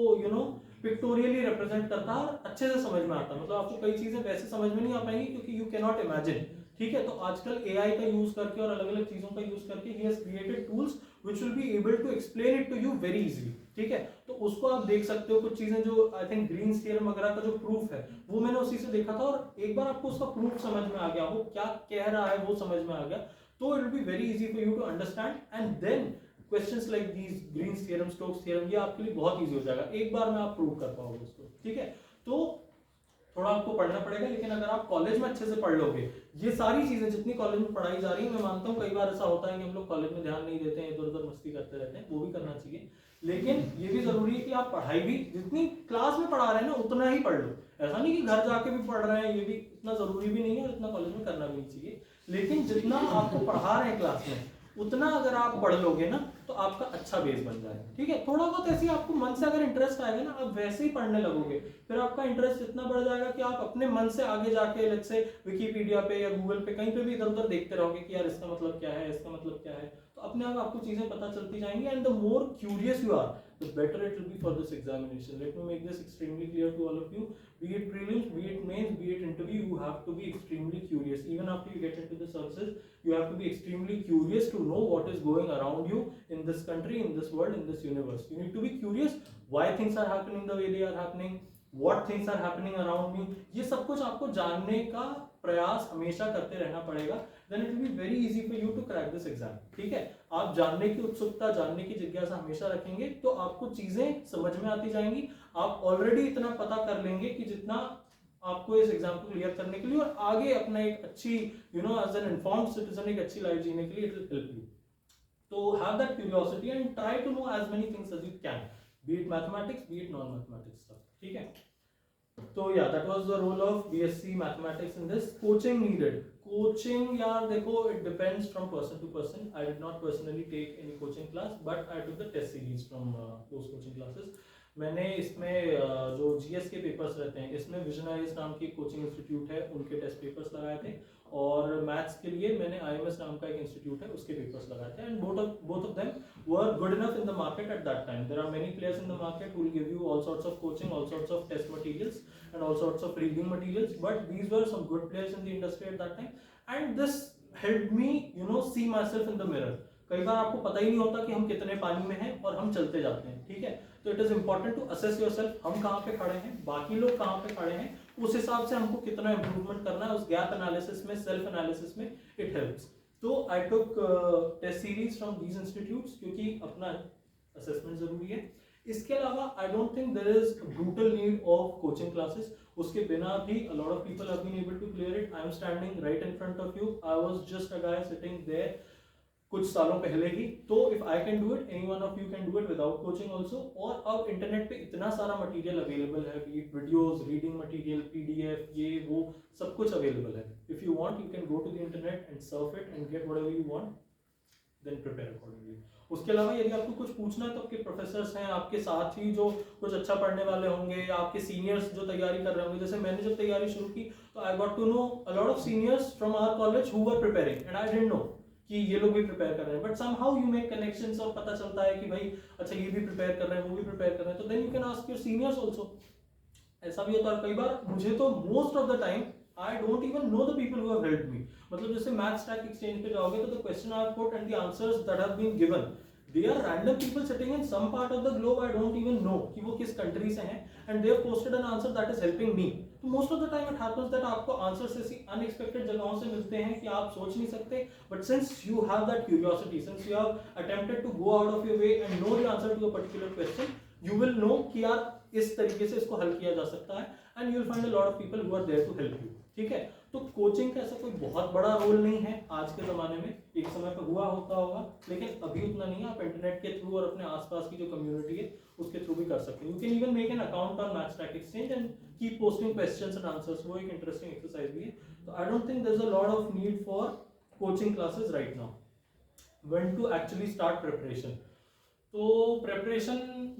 पिक्टोरियली रिप्रेजेंट करता है और अच्छे से समझ में आता है. मतलब आपको कई चीजें वैसे समझ में नहीं आ पाएंगी क्योंकि यू कैन नॉट इमेजिन. ठीक है. तो आजकल एआई का यूज करके और अलग अलग चीजों का यूज करके ही has created tools which will be able to explain it to you very easily. ठीक है. तो उसको आप देख सकते हो. कुछ चीजें जो आई थिंक ग्रीन्स थ्योरम वगैरह का जो प्रूफ है वो मैंने उसी से देखा था, और एक बार आपको उसका प्रूफ समझ में आ गया, वो क्या कह रहा है वो समझ में आ गया, तो it will be very easy for you to understand. And then questions like these, Green's theorem, Stokes theorem, ये आपके लिए बहुत इजी हो जाएगा. एक बार में आप प्रूव कर पाओगे उसको. ठीक है. तो थोड़ा आपको पढ़ना पड़ेगा, लेकिन अगर आप कॉलेज में अच्छे से पढ़ लोगे, ये सारी चीजें जितनी कॉलेज में पढ़ाई जा रही है, मैं मानता हूँ कई बार ऐसा होता है कि हम लोग कॉलेज में ध्यान नहीं देते हैं, इधर उधर मस्ती करते रहते हैं, वो भी करना चाहिए, लेकिन ये भी जरूरी है कि आप पढ़ाई भी जितनी क्लास में पढ़ा रहे हैं ना उतना ही पढ़ लो. ऐसा नहीं कि घर जाके भी पढ़ रहे हैं, ये भी इतना जरूरी भी नहीं है और इतना कॉलेज में करना भी नहीं चाहिए. लेकिन जितना आपको पढ़ा रहे हैं क्लास में, उतना अगर आप पढ़ लोगे ना तो आपका अच्छा बेस बन जाएगा. ठीक है. थोड़ा बहुत ऐसे आपको मन से अगर इंटरेस्ट आएगा ना, आप वैसे ही पढ़ने लगोगे, फिर आपका इंटरेस्ट इतना बढ़ जाएगा कि आप अपने मन से आगे जाके लेट्स से विकिपीडिया पे या गूगल पे कहीं पे भी इधर उधर देखते रहोगे कि यार इसका मतलब क्या है, इसका मतलब क्या है, तो अपने आप आपको चीजें पता चलती जाएंगी. And the more curious you are, the better it will be for this examination. Let me make this extremely clear to all of you. Be it prelims, be it mains, be it interview, you have to be extremely curious. Even after you get into the services, you have to be extremely curious to know what is going around you in this country, in this world, in this universe. You need to be curious why things are happening the way they are happening, what things are happening around me. ये सब कुछ आपको जानने का प्रयास हमेशा करते रहना पड़ेगा. Then it will be very easy for you to crack this exam. ठीक है. आप जानने की उत्सुकता, जानने की जिज्ञासा हमेशा रखेंगे तो आपको चीजें समझ में आती जाएंगी. आप ऑलरेडी इतना पता कर लेंगे कि जितना आपको इस एग्जाम को क्लियर करने के लिए और आगे अपना एक अच्छी एज एन इन्फॉर्म्ड सिटीजन एक अच्छी लाइफ जीने के लिए इट विल हेल्प यू. तो have that curiosity and try to know as many things as you can, be it mathematics, be it non mathematics stuff. ठीक है. तो या that was the role of BSc mathematics in this. Coaching needed. Coaching यार देखो, it depends from person to person. I did not personally take any coaching class, but I took the test series from those coaching classes. मैंने इसमें जो जीएस के पेपर्स रहते हैं, इसमें विजनरीज नाम की कोचिंग इंस्टीट्यूट है, उनके टेस्ट पेपर्स लगाए थे. और मैथ्स के लिए मैंने आईएमएस नाम का एक इंस्टीट्यूट है, उसके पेपर्स लगाए थे. And both of them were good enough in the market at that time. There are many players in the market who will give you all sorts of coaching, all sorts of test materials and all sorts of reading materials, but these were some good players in the industry at that time, and this helped me see myself in the mirror. कई बार आपको पता ही नहीं होता कि हम कितने पानी में हैं और हम चलते जाते हैं, ठीक है। तो it is important to assess yourself, हम कहाँ पे खड़े हैं, बाकी लोग कहाँ पे खड़े हैं, उस हिसाब से हमको कितना इंप्रूवमेंट करना है, उस गैप एनालिसिस में, सेल्फ एनालिसिस में इट हेल्प्स। तो I took test series from these institutes, क्योंकि अपना असेसमेंट जरूरी है। इसके अलावा I don't think there is brutal need of coaching classes, उसके बिना भी a lot of people have been able to clear it. I am standing right in front of you. I was just a guy sitting there कुछ सालों पहले ही। तो if I can do it, any one of you can do it without coaching also। और अब इंटरनेट पे इतना सारा मटेरियल अवेलेबल है, वीडियोस, रीडिंग मटेरियल, पीडीएफ, ये वो सब कुछ अवेलेबल है। If you want, you can go to the internet and surf it and get whatever you want, then prepare accordingly। उसके अलावा यदि आपको कुछ पूछना है तो आपके प्रोफेसर्स हैं, आपके साथ ही जो कुछ अच्छा पढ़ने वाले होंगे, या आपके सीनियर्स जो तैयारी कर रहे होंगे। जैसे मैंने जब तैयारी शुरू की तो I got to know a lot of seniors from our college who were preparing and I didn't know कि ये लोग भी प्रिपेयर कर रहे हैं। But somehow you make connections और पता चलता है कि भाई अच्छा ये भी प्रिपेयर कर रहे हैं, वो भी प्रिपेयर कर रहे हैं, तो then you can ask your seniors also. ऐसा भी होता है कई बार। मुझे तो most of the time I don't even know the people who have helped me। मतलब जैसे मैथ स्टैक एक्सचेंज पे जाओगे तो the question I have put and the answers that have been given, they are random people sitting in some part of the globe I don't even know कि वो किस कंट्री से हैं, and they have posted an answer that is helping me। तो most of the time it happens that आपको answers ऐसी unexpected जगहों से मिलते हैं कि आप सोच नहीं सकते, but since you have that curiosity, since you have attempted to go out of your way and know the answer to a particular question, you will know कि यार इस तरीके से इसको हल किया जा सकता है, and you will find a lot of people who are there to help you। ठीक है, तो कोचिंग का ऐसा कोई बहुत बड़ा रोल नहीं है आज के ज़माने में। एक समय पर हुआ होता होगा, लेकिन अभी उतना नहीं है। आप इंटरनेट के थ्रू और अपने आसपास की जो कम्युनिटी है उसके थ्रू भी कर सकते हैं। You can even make an account on Math Stack Exchange and keep posting questions and answers. वो एक इंटरेस्टिंग एक्सरसाइज भी है। तो I don't think there is a lot of need for coaching classes right now. When to actually start preparation, तो प्रिपरेशन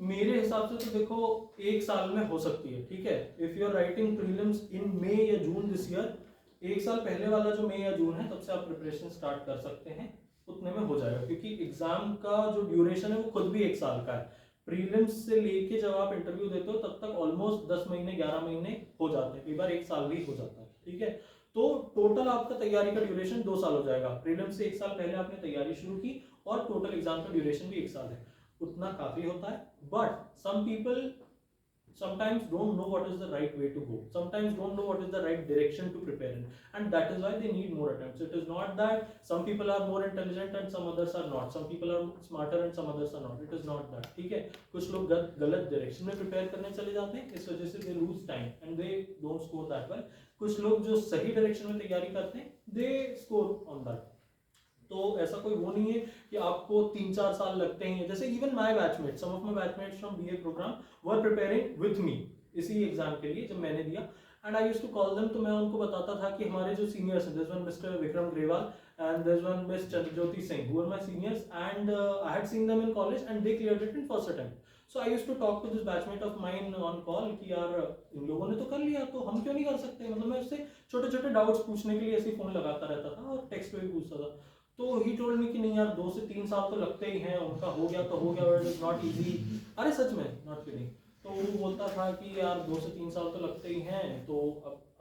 मेरे हिसाब से तो देखो एक साल में हो सकती है, ठीक है। If you are writing prelims in May या जून दिस ईयर, एक साल पहले वाला जो मई या जून है तब से आप प्रिपरेशन स्टार्ट कर सकते हैं, उतने में हो जाएगा। क्योंकि एग्जाम का जो ड्यूरेशन है वो खुद भी एक साल का है। प्रीलिम्स से लेके जब आप इंटरव्यू देते हो तब तक ऑलमोस्ट 10 महीने 11 महीने हो जाते हैं, कई बार एक साल भी हो जाता है, ठीक है। तो टोटल आपका तैयारी का ड्यूरेशन 2 साल हो जाएगा। प्रीलिम्स से एक साल पहले आपने तैयारी शुरू की और टोटल एग्जाम का ड्यूरेशन भी एक साल है, उतना काफी होता है। But some people sometimes don't know what is the right way to go, sometimes don't know what is the right direction to prepare in, and that is why they need more attempts। It is not that some people are more intelligent and some others are not, some people are smarter and some others are not, it is not that, ठीक है। कुछ लोग गलत डायरेक्शन में प्रिपेयर करने चले जाते हैं, इस वजह से they lose time and they don't score that well। कुछ लोग जो सही डायरेक्शन में तैयारी करते हैं they score on that। तो ऐसा कोई वो नहीं है कि आपको 3-4 साल लगते हैं। जैसे even my batchmate, some of my batchmates from BA program were preparing with me इसी एग्जाम के लिए जब मैंने दिया, and I used to call them. तो मैं उनको बताता था कि हमारे जो सीनियर्स हैं, there is one Mister Vikram Grewal and there is one Miss Chandrajyoti Singh, who are my seniors, and I had seen them in college and they cleared it in first attempt. So I used to talk to this batchmate of mine on call कि यार इन लोगों ने तो कर लिया तो हम क्यों नहीं कर सकते। मतलब मैं उससे छोटे छोटे डाउट्स पूछने के लिए ऐसे फोन लगाता रहता था और टेक्स्ट पे भी पूछता था। तो ही टोल्ड मी कि नहीं यार 2 से 3 साल तो लगते ही हैं, उनका हो गया तो हो गया, बट इज नॉट इजी। अरे सच में, नॉट किडिंग। तो वो बोलता था कि यार 2 से 3 साल तो लगते ही हैं, तो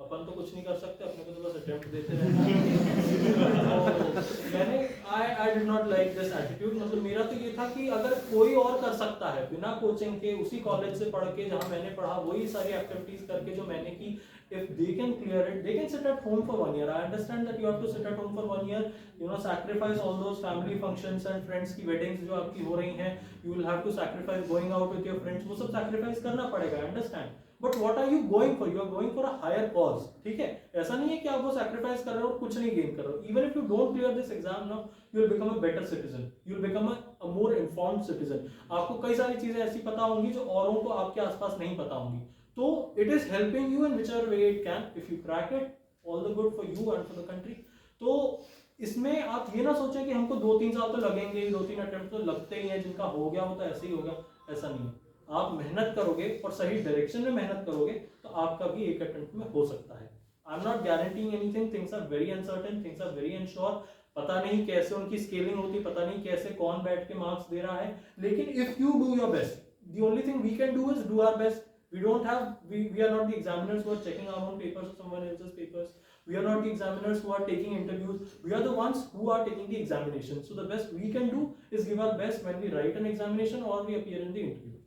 अपन तो कुछ नहीं कर सकते, अपने को तो बस अटेम्प्ट देते रहना। तो मैंने आई did not like this attitude. मतलब मेरा तो ये था कि अगर कोई और कर सकता है बिना कोचिंग के, उसी कॉलेज से पढ़ के जहाँ मैंने पढ़ा, वही सारी एक्टिविटीज करके जो मैंने की, if they can clear it, they can sit at home for 1 year। I understand that you have to sit at home for 1 year, you know, sacrifice all those family functions and friends की weddings जो आपकी हो रही हैं, you will have to sacrifice going out with your friends, वो सब sacrifice करना पड़ेगा, I understand। But what are you going for? You are going for a higher cause, ठीक है। ऐसा नहीं है कि आप वो sacrifice कर रहे हो और कुछ नहीं gain कर रहे हो। Even if you don't clear this exam now, you will become a better citizen, you will become a more informed citizen। आपको कई सारी चीजें ऐसी पता होंगी जो औरों को आपके आसपास नहीं पता होंगी। तो it is helping you in whichever way it can। If you crack it, all the good for you and for the country। तो इसमें आप ये ना सोचें कि हमको 2-3 साल तो लगेंगे, 2-3 अटेम्प्ट तो लगते ही हैं, जिनका हो गया वो तो ऐसे ही होगा, ऐसा नहीं है। आप मेहनत करोगे और सही डायरेक्शन में मेहनत करोगे तो आपका भी एक अटेम्प्ट में हो सकता है। I am not guaranteeing anything, things are very uncertain, things are very unsure. पता नहीं कैसे उनकी स्केलिंग होती, पता नहीं कैसे कौन बैठ के मार्क्स दे रहा है, लेकिन if you do your best, the only thing we can do is do our best. We don't have, we are not the examiners who are checking our own papers or someone else's papers। We are not the examiners who are taking interviews. We are the ones who are taking the examination. So the best we can do is give our best when we write an examination or we appear in the interview.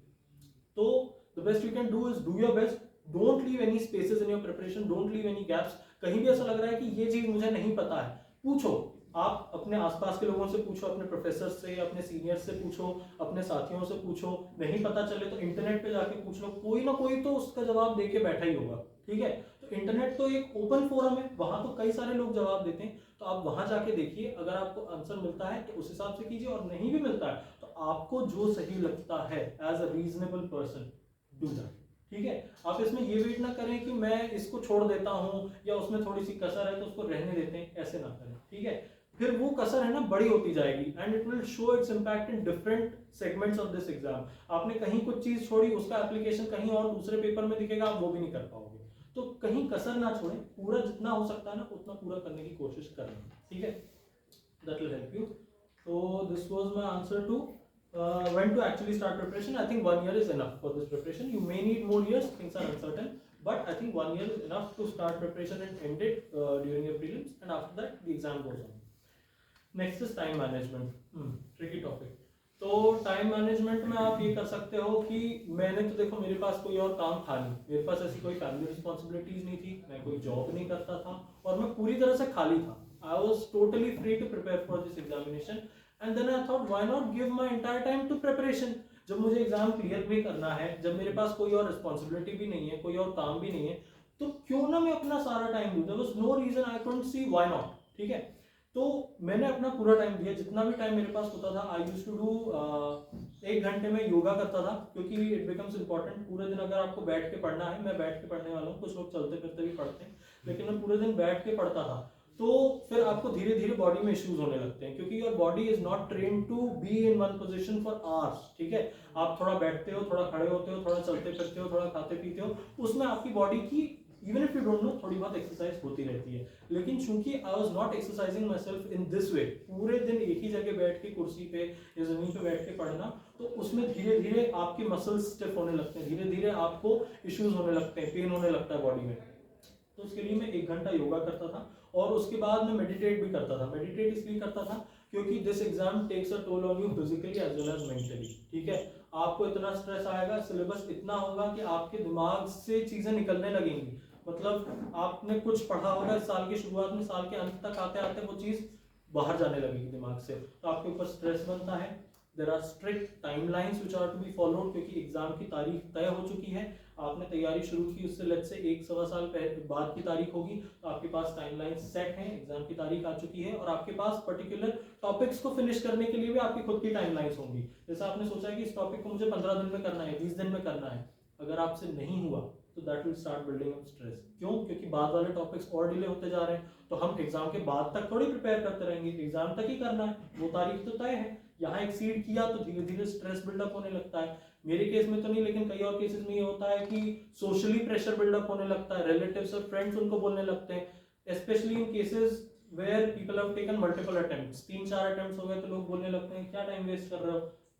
So the best you can do is do your best. Don't leave any spaces in your preparation. Don't leave any gaps. कहीं भी ऐसा लग रहा है कि ये चीज मुझे नहीं पता है, पूछो. आप अपने आसपास के लोगों से पूछो, अपने प्रोफेसर से, अपने सीनियर्स से पूछो, अपने साथियों से पूछो. नहीं पता चले तो इंटरनेट पे जाके पूछ लो. कोई ना कोई तो उसका जवाब दे के बैठा ही होगा. ठीक है, तो इंटरनेट तो एक ओपन फोरम है, वहां तो कई सारे लोग जवाब देते हैं. तो आप वहां जाके देखिए, अगर आपको आंसर मिलता है तो उस हिसाब से कीजिए, और नहीं भी मिलता है तो आपको जो सही लगता है as a reasonable person do that. ठीक है, आप इसमें ये वेट ना करें कि मैं इसको छोड़ देता हूं या उसमें थोड़ी सी कसर है तो उसको रहने देते हैं, ऐसे ना करें. ठीक है, फिर वो कसर है ना बड़ी होती जाएगी and it will show it's impact in different segments of this exam. आपने कहीं कुछ चीज छोड़ी, उसका एप्लीकेशन कहीं और दूसरे पेपर में दिखेगा, आप वो भी नहीं कर पाओगे. तो कहीं कसर ना छोड़ें, पूरा जितना हो सकता है ना उतना पूरा करने की कोशिश करें. ठीक है, that will help you. So this was my answer to when to actually start preparation. I think 1 year is enough for this preparation. You may need more years, things are uncertain, but I think 1 year is enough to start preparation and end it during your prelims, and after that the exam goes on. Next is time management. Tricky topic. तो टाइम मैनेजमेंट में आप ये कर सकते हो कि मैंने तो देखो मेरे पास कोई और काम था नहीं, मेरे पास ऐसी कोई फैमिली रिस्पॉन्सिबिलिटीज नहीं थी, मैं कोई जॉब नहीं करता था और मैं पूरी तरह से खाली था. I was totally free to prepare for this examination, and then I thought why not give my entire time to preparation. जब मुझे एग्जाम क्लियर भी करना है, जब मेरे पास कोई और रिस्पॉन्सिबिलिटी भी नहीं है, कोई और काम भी नहीं है, तो क्यों ना मैं अपना सारा टाइम दूं. There was no reason, I couldn't see why not. ठीक है, तो मैंने अपना पूरा टाइम दिया, जितना भी टाइम मेरे पास होता था. आई यूज्ड टू डू 1 घंटे में योगा करता था, क्योंकि इट बिकम्स इंपॉर्टेंट. पूरे दिन अगर आपको बैठ के पढ़ना है, मैं बैठ के पढ़ने वाला हूँ, कुछ लोग चलते फिरते भी पढ़ते हैं, लेकिन मैं पूरे दिन बैठ के पढ़ता था. तो फिर आपको धीरे धीरे बॉडी में इश्यूज होने लगते हैं, क्योंकि your body is not train to be in one position for hours. ठीक है, आप थोड़ा बैठते हो, थोड़ा खड़े होते हो, थोड़ा चलते फिरते हो, थोड़ा खाते पीते हो, उसमें आपकी बॉडी की even if you don't know थोड़ी बहुत एक्सरसाइज होती रहती है. लेकिन चूंकि I was not exercising my self in this way, पूरे दिन एक ही जगह बैठ के कुर्सी पे या जमीन पे बैठ के पढ़ना, तो उसमें धीरे धीरे आपके मसल्स स्टिफ होने लगते हैं, धीरे धीरे आपको इश्यूज होने लगते हैं, पेन होने लगता है बॉडी में. तो उसके लिए मैं 1 घंटा योगा करता था और उसके बाद मैं मेडिटेट भी करता था. मेडिटेट इसलिए करता था क्योंकि this exam takes a toll on you physically as well as mentally. ठीक है, आपको इतना स्ट्रेस आएगा, सिलेबस इतना होगा कि आपके दिमाग से चीजें निकलने लगेंगी. मतलब आपने कुछ पढ़ा होगा इस साल की शुरुआत में, साल के अंत तक आते आते वो चीज बाहर जाने लगेगी दिमाग से, तो आपके ऊपर स्ट्रेस बनता है. There are strict timelines which are to be followed, क्योंकि एग्जाम की तारीख तय हो चुकी है, आपने तैयारी शुरू की, उससे लेट्स से 1-1.25 साल बाद की तारीख होगी, तो आपके पास टाइमलाइन सेट है, एग्जाम की तारीख आ चुकी है, और आपके पास पर्टिकुलर टॉपिक्स को फिनिश करने के लिए भी आपकी खुद की टाइमलाइंस होंगी. जैसे आपने सोचा कि इस टॉपिक को मुझे 15 दिन में करना है, 20 दिन में करना है, अगर आपसे नहीं हुआ तो that will start building up stress. क्यों? क्योंकि बाद वाले टॉपिक्स और डिले होते जा रहे हैं, तो हम एग्जाम के बाद तक थोड़ी प्रिपेयर करते रहेंगे, एग्जाम तक ही करना है, वो तारीख तो तय है. यहाँ एक्सीड किया तो धीरे धीरे स्ट्रेस बिल्डअप होने लगता है. मेरे केस में तो नहीं, लेकिन कई और केसेस में ये होता है कि सोशली प्रेशर बिल्डअप होने लगता है, रिलेटिव्स और फ्रेंड्स उनको बोलने लगते हैं, specially in cases where people have taken multiple attempts. 3-4 attempts हो गए तो लोग बोलने लगते हैं क्या टाइम वेस्ट कर रहे हो.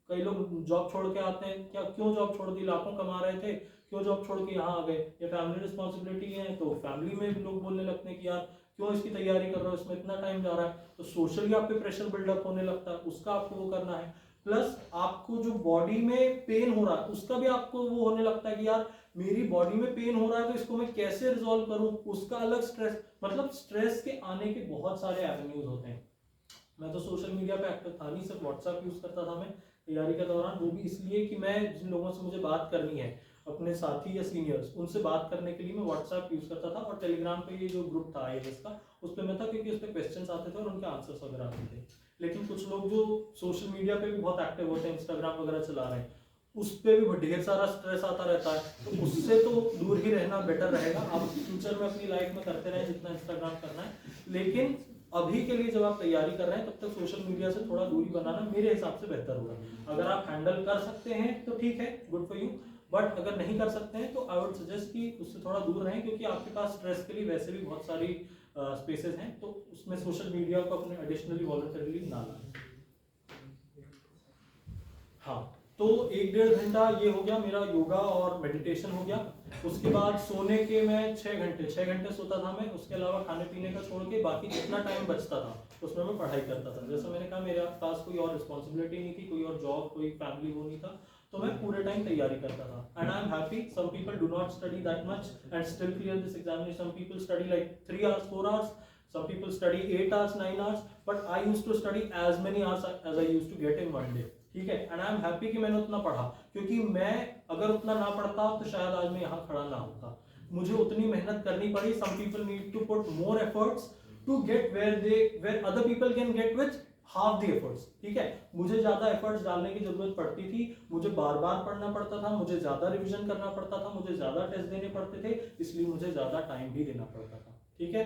कई लोग जॉब छोड़ के आते हैं, क्या क्यों जॉब छोड़ दी, लाखों कमा रहे थे, क्यों जॉब छोड़ के यहाँ आ गए. या फैमिली रिस्पॉन्सिबिलिटी है तो फैमिली में भी लोग बोलने लगते हैं कि यार क्यों इसकी तैयारी कर रहे हो, इसमें इतना टाइम जा रहा है. तो सोशली आप पे प्रेशर बिल्डअप होने लगता है, उसका आपको वो करना है. प्लस आपको जो बॉडी में पेन हो रहा है उसका भी आपको वो होने लगता है कि यार मेरी बॉडी में पेन हो रहा है तो इसको मैं कैसे रिजॉल्व करूं, उसका अलग स्ट्रेस. मतलब स्ट्रेस के आने के बहुत सारे एवेन्यूज होते हैं. मैं तो सोशल मीडिया पे एक्टिव था नहीं, सिर्फ व्हाट्सएप यूज करता था मैं तैयारी के दौरान, वो भी इसलिए कि मैं जिन लोगों से मुझे बात करनी है, अपने साथी या सीनियर्स, उनसे बात करने के लिए मैं व्हाट्सएप यूज करता था. और टेलीग्राम पे ये जो ग्रुप था IAS का, उस पर मैं था क्योंकि उस पर क्वेश्चंस आते थे और उनके आंसर्स वगैरह आते थे. लेकिन कुछ लोग जो सोशल मीडिया पे भी बहुत एक्टिव होते हैं, इंस्टाग्राम वगैरह चला रहे हैं, उस पर भी ढेर सारा स्ट्रेस आता रहता है, तो उससे तो दूर ही रहना बेटर रहेगा. आप फ्यूचर में अपनी लाइफ में करते रहें जितना इंस्टाग्राम करना है, लेकिन अभी के लिए जब आप तैयारी कर रहे हैं तब तक सोशल मीडिया से थोड़ा दूरी बनाना मेरे हिसाब से बेहतर होगा. अगर आप हैंडल कर सकते हैं तो ठीक है, गुड फॉर यू, बट अगर नहीं कर सकते हैं तो आई वुड सजेस्ट कि उससे थोड़ा दूर रहें, क्योंकि आपके पास स्ट्रेस के लिए वैसे भी बहुत सारी स्पेसेस हैं, तो उसमें सोशल मीडिया को अपने एडिशनली वॉलंटरीली ना लाएं. हाँ, तो 1-1.5 घंटा ये हो गया मेरा योगा और मेडिटेशन हो गया। उसके बाद सोने के मैं 6 घंटे सोता था मैं। उसके अलावा खाने पीने का छोड़ के बाकी जितना टाइम बचता था उसमें मैं पढ़ाई करता था। जैसा मैंने कहा मेरे पास कोई और रिस्पॉन्सिबिलिटी नहीं थी, कोई और जॉब, कोई फैमिली वो नहीं था, तो मैं पूरे टाइम तैयारी करता था। And I am happy some people do not study that much and still clear this examination. Some people study like 3 hours 4 hours, some people study 8 hours 9 hours, but I used to study as many hours as I used to get in one day। ठीक है, एंड आई एम हैप्पी कि मैंने उतना पढ़ा, क्योंकि मैं अगर उतना ना पढ़ता तो शायद आज मैं यहाँ खड़ा ना होता। मुझे उतनी मेहनत करनी पड़ी। Some people need to put more efforts to get where other people can get with half the efforts. ठीक है, मुझे ज्यादा एफर्ट्स डालने की जरूरत पड़ती थी, मुझे बार बार पढ़ना पड़ता था, मुझे ज्यादा रिवीजन करना पड़ता था, मुझे ज्यादा टेस्ट देने पड़ते थे, इसलिए मुझे ज्यादा टाइम भी देना पड़ता था। ठीक है,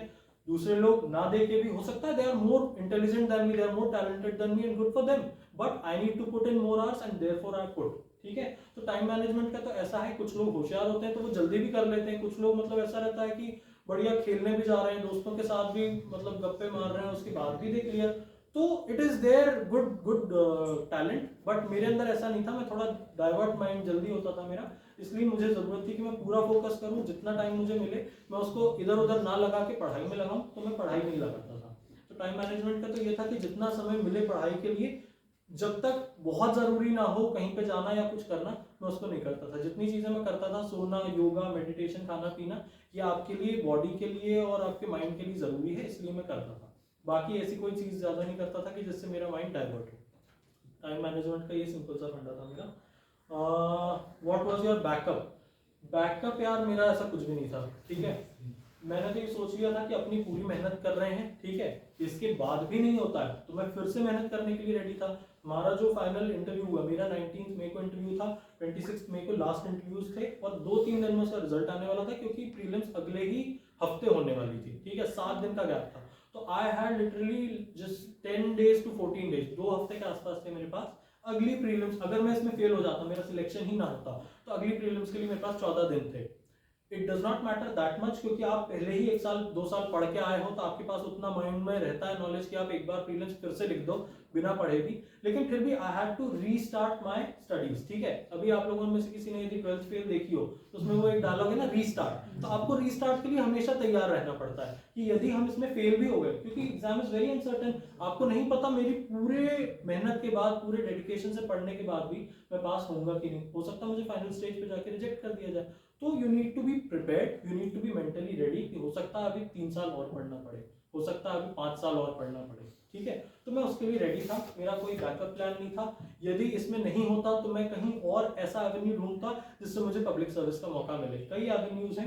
दूसरे लोग ना दे के भी हो सकता है, they are more intelligent than me, they are more talented than me and good for them, but I need to put in more hours and therefore I put. ठीक है, तो टाइम मैनेजमेंट का तो ऐसा है, कुछ लोग होशियार होते हैं तो वो जल्दी भी कर लेते हैं, कुछ लोग मतलब ऐसा रहता है कि बढ़िया खेलने भी जा रहे हैं, दोस्तों के साथ भी मतलब गप्पे मार रहे हैं, उसके बाद भी देख लिया, तो it is there good talent. बट मेरे अंदर ऐसा नहीं था, मैं थोड़ा डाइवर्ट माइंड जल्दी होता था मेरा, इसलिए मुझे जरूरत थी कि मैं पूरा फोकस करूं, जितना टाइम मुझे मिले मैं उसको इधर उधर ना लगा के पढ़ाई में लगाऊं, तो मैं पढ़ाई नहीं लगाता था। तो टाइम मैनेजमेंट का तो ये था कि जितना समय मिले पढ़ाई के लिए, जब तक बहुत जरूरी ना हो कहीं पे जाना या कुछ करना, मैं उसको नहीं करता था। जितनी चीजें मैं करता था, सोना, योगा, मेडिटेशन, खाना पीना, ये आपके लिए, बॉडी के लिए और आपके माइंड के लिए जरूरी है, इसलिए मैं करता था। बाकी ऐसी कोई चीज ज्यादा नहीं करता था कि जिससे मेरा माइंड डाइवर्ट हो। टाइम मैनेजमेंट का ये सिंपल सा फंडा था मेरा। What was your backup? Backup यार मेरा ऐसा कुछ भी नहीं था। ठीक है, मैंने तो ये सोच लिया था कि अपनी पूरी मेहनत कर रहे हैं, ठीक है, इसके बाद भी नहीं होता है तो मैं फिर से मेहनत करने के लिए रेडी था। हमारा जो फाइनल इंटरव्यू हुआ, मेरा 19 मई को इंटरव्यू था, 26 मई को लास्ट इंटरव्यूज थे, और 2-3 दिन में उसका रिजल्ट आने वाला था, क्योंकि प्रीलिम्स अगले ही हफ्ते होने वाली थी। ठीक है, 7 दिन का गैप था, तो I had literally just 10 days to 14 days, 2 हफ्ते के आसपास थे मेरे पास। अगली प्रीलिम्स, अगर मैं इसमें फेल हो जाता, मेरा सिलेक्शन ही ना होता, तो अगली प्रीलिम्स के लिए मेरे पास 14 दिन थे। It does not matter that much, क्योंकि आप पहले ही 1 साल 2 साल पढ़ के आए हो, तो आपके पास उतना माइंड में रहता है नॉलेज कि आप एक बार प्रीलिम्स फिर से लिख दो बिना पढ़े भी। लेकिन फिर भी I had to restart my studies. ठीक है, अभी आप लोगों में से किसी ने यदि 12th फेल देखी हो तो उसमें वो एक डायलॉग है ना, रीस्टार्ट। तो आपको रीस्टार्ट के लिए हमेशा तैयार रहना पड़ता है कि यदि हम इसमें फेल भी हो गए, क्योंकि एग्जाम इज वेरी अनसर्टेन, आपको नहीं पता मेरी पूरे मेहनत के बाद, पूरे डेडिकेशन से पढ़ने के बाद भी मैं पास होऊंगा कि नहीं, हो सकता है मुझे फाइनल स्टेज पे जाके रिजेक्ट कर दिया जाए। तो you need to be prepared, you need to be mentally ready कि हो सकता है अभी 3 साल और पढ़ना पड़े, हो सकता है अभी 5 साल और पढ़ना पड़े। ठीक है, तो मैं उसके लिए रेडी था, मेरा कोई बैकअप प्लान नहीं था। यदि इसमें नहीं होता तो मैं कहीं और ऐसा एवेन्यू ढूंढता जिससे मुझे पब्लिक सर्विस का मौका मिले। कई एवेन्यूज हैं,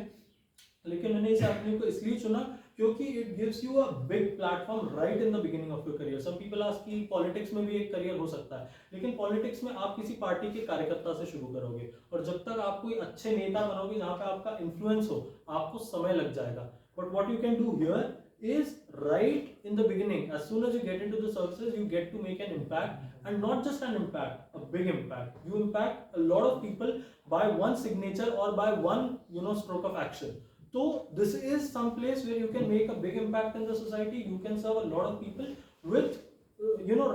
लेकिन मैंने इस एवेन्यू को इसलिए चुना क्योंकि it gives you a big platform right in the beginning of your career. Some people ask कि पॉलिटिक्स में भी एक करियर हो सकता है, लेकिन पॉलिटिक्स में आप किसी पार्टी के कार्यकर्ता से शुरू करोगे, और जब तक आप कोई अच्छे नेता बनोगे जहां पे आपका इन्फ्लुएंस हो, आपको समय लग जाएगा। But what you can do here is right in the beginning. As soon as you get into the services, you get to make an impact, and not just an impact, a big impact. You impact a lot of people by one signature or by one stroke of action. So this is some place where you can make a big impact in the society. You can serve a lot of people with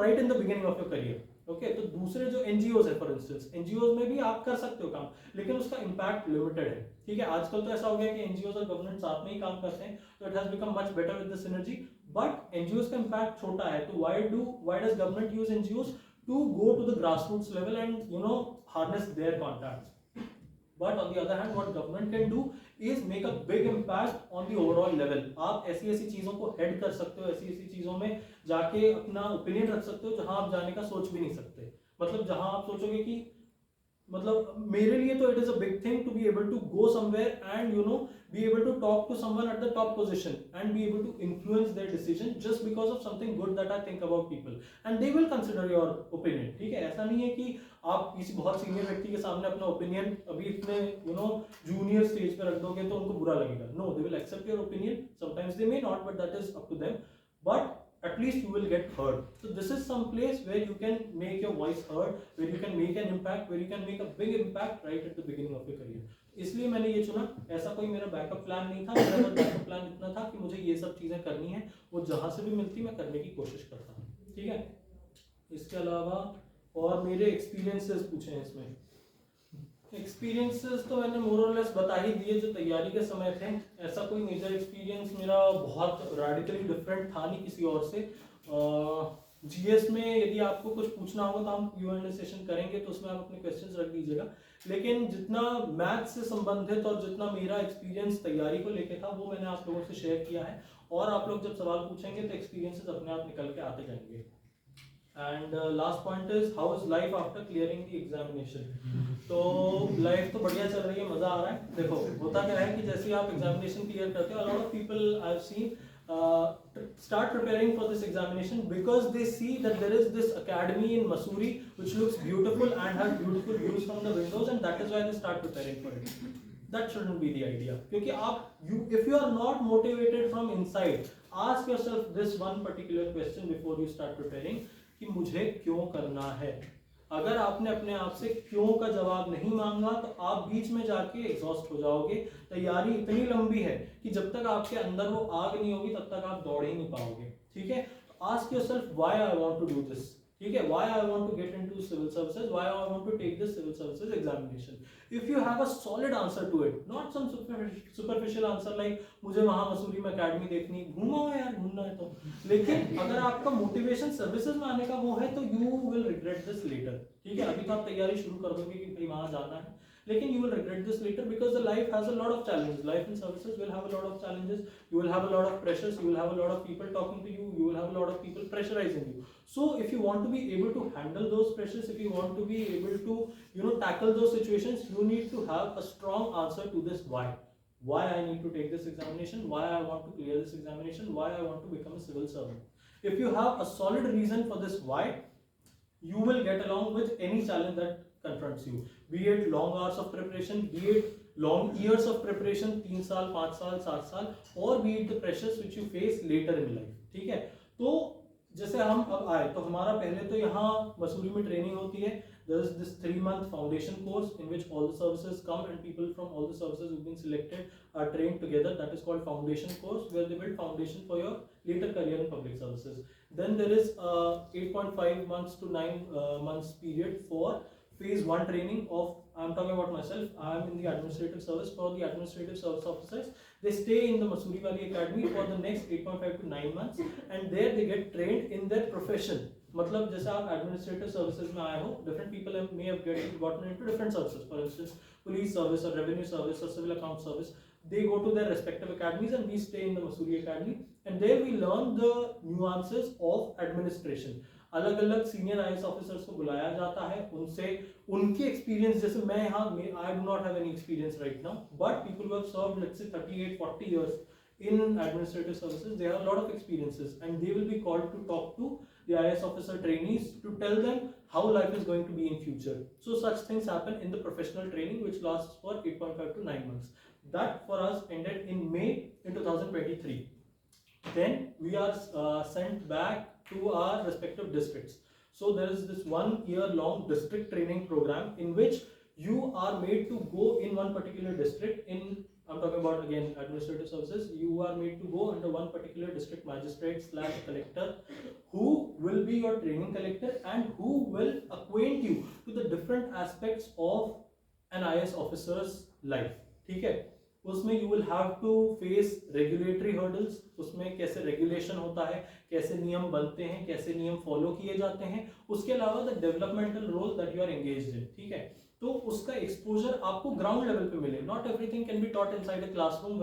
right in the beginning of your career. Okay, तो दूसरे जो एनजीओज है, फॉर इंस्टेंस एनजीओज में भी आप कर सकते हो काम, लेकिन उसका इम्पैक्ट लिमिटेड है। ठीक है, आजकल तो ऐसा हो गया कि एनजीओज और गवर्नमेंट साथ में ही काम करते हैं, तो it has become much better with the synergy, but NGOs का इम्पैक्ट छोटा है। तो why does government use NGOs to go to the grassroots level and harness their contacts? But on the other hand, what government can do is make a big impact on the overall level. आप ऐसी चीजों को हेड कर सकते हो, ऐसी चीजों में जाके अपना ओपिनियन रख सकते हो जहां आप जाने का सोच भी नहीं सकते। मतलब जहां आप सोचोगे कि मतलब मेरे लिए तो it is a big thing to be able to go somewhere and be able to talk to someone at the top position and be able to influence their decision just because of something good that I think about people, and they will consider your opinion. ठीक है, ऐसा नहीं है कि आप किसी बहुत सीनियर व्यक्ति के सामने अपना ओपिनियन अभी इतने जूनियर स्टेज पे रख दोगे तो उनको बुरा लगेगा। No, they will accept your opinion, sometimes they may not, but that is up to them, but at least you will get heard. So this is some place where you can make your voice heard, where you can make an impact, where you can make a big impact right at the beginning of your career. इसलिए मैंने ये चुना। ऐसा कोई मेरा बैकअप प्लान नहीं था, मेरा बस बैकअप प्लान इतना था कि मुझे ये सब चीजें करनी है, वो जहां से भी मिलती मैं करने की कोशिश करता हूँ। ठीक है, इसके अलावा और मेरे एक्सपीरियंसेस पूछे हैं इसमें। एक्सपीरियंसेस तो मैंने मोर और लेस बता ही दिए जो तैयारी के समय थे। ऐसा कोई मेजर एक्सपीरियंस मेरा बहुत रेडिकली डिफरेंट था नहीं किसी और से। जीएस में यदि आपको कुछ पूछना होगा तो हम Q&A सेशन करेंगे, तो उसमें आप अपने क्वेश्चंस रख दीजिएगा। लेकिन जितना मैथ से संबंधित और जितना मेरा एक्सपीरियंस तैयारी को लेके था वो मैंने आप लोगों से शेयर किया है, और आप लोग जब सवाल पूछेंगे तो एक्सपीरियंसेस अपने आप निकल के आते जाएंगे। And last point is how is life after clearing the examination. तो लाइफ तो बढ़िया चल रही है, मजा आ रहा है। देखो होता क्या है कि जैसे ही आप एग्जामिनेशन क्लियर करते हो, a lot of people I've seen start preparing for this examination because they see that there is this academy in Mussoorie which looks beautiful and has beautiful views from the windows, and that is why they start preparing for it. That shouldn't be the idea, क्योंकि if you are not motivated from inside, ask yourself this one particular question before you start preparing कि मुझे क्यों करना है। अगर आपने अपने आप से क्यों का जवाब नहीं मांगा तो आप बीच में जाके एग्जॉस्ट हो जाओगे। तैयारी इतनी लंबी है कि जब तक आपके अंदर वो आग नहीं होगी तब तक आप दौड़ ही नहीं पाओगे। ठीक है, ask yourself why I want to do this. ठीक है, why I want to get into civil services, why I want to take this civil services examination. If you have a solid answer to it, not some superficial answer like मुझे वहां मसूरी में एकेडमी देखनी, घूमो यार, घूमना है तो। लेकिन अगर आपका मोटिवेशन सर्विसेज में आने का वो है तो you will regret this later. ठीक है, अभी तो आप तैयारी शुरू कर दोगे कि भाई वहां जाना है, लेकिन you will regret this later because the life has a lot of challenges. Life in services will have a lot of challenges. You will have a lot of pressures. You will have a lot of people talking to you. You will have a lot of people pressurizing you. So if you want to be able to handle those pressures, if you want to be able to tackle those situations, you need to have a strong answer to this why. Why I need to take this examination? Why I want to clear this examination? Why I want to become a civil servant? If you have a solid reason for this why, you will get along with any challenge that confronts you, be it long hours of preparation, be it long years of preparation, 3 साल 5 साल 7 साल, or be it the pressures which you face later in life. ठीक है, तो जैसे हम अब आए तो हमारा पहले तो यहाँ मसूरी में ट्रेनिंग होती है। There is this 3-month foundation course in which all the services come and people from all the services who've been selected are trained together. That is called foundation course, where they build foundation for your later career in public services. Then there is 8.5 months to 9 months period for phase 1 training of, I'm talking about myself, I am in the administrative service. For the administrative service officers, they stay in the Mussoorie Valley Academy for the next 8.5 to 9 months, and there they get trained in their profession. मतलब जैसे आप एडमिनिस्ट्रेटिव सर्विसेज में आए हो, different people may have gotten into different services. For instance, police service or revenue service or civil account service, they go to their respective academies and we stay in the Mussoorie Academy, and there we learn the nuances of administration. अलग अलग सीनियर आईएएस ऑफिसर्स को बुलाया जाता है, उनसे उनके एक्सपीरियंस, जैसे मैं यहाँ I do not have any experience right now, but people who have served let's say 38-40 years in administrative services, they have a lot of experiences and they will be called to talk to the IAS officer trainees to tell them how life is going to be in future. So such things happen in the professional training which lasts for 8.5 to 9 months. That for us ended in May in 2023. Then we are sent back to our respective districts. So there is this 1-year-long district training program in which you are made to go in one particular district. I'm talking about again administrative services. You are made to go under one particular district magistrate / collector, who will be your training collector and who will acquaint you to the different aspects of an IAS officer's life. ठीक है, उसमें you will have to face regulatory hurdles. उसमें कैसे regulation होता है, कैसे नियम बनते हैं, कैसे नियम follow किए जाते हैं, उसके अलावा the developmental role that you are engaged in. ठीक है, तो उसका exposure आपको ground level पे मिले. Not everything can be taught inside a classroom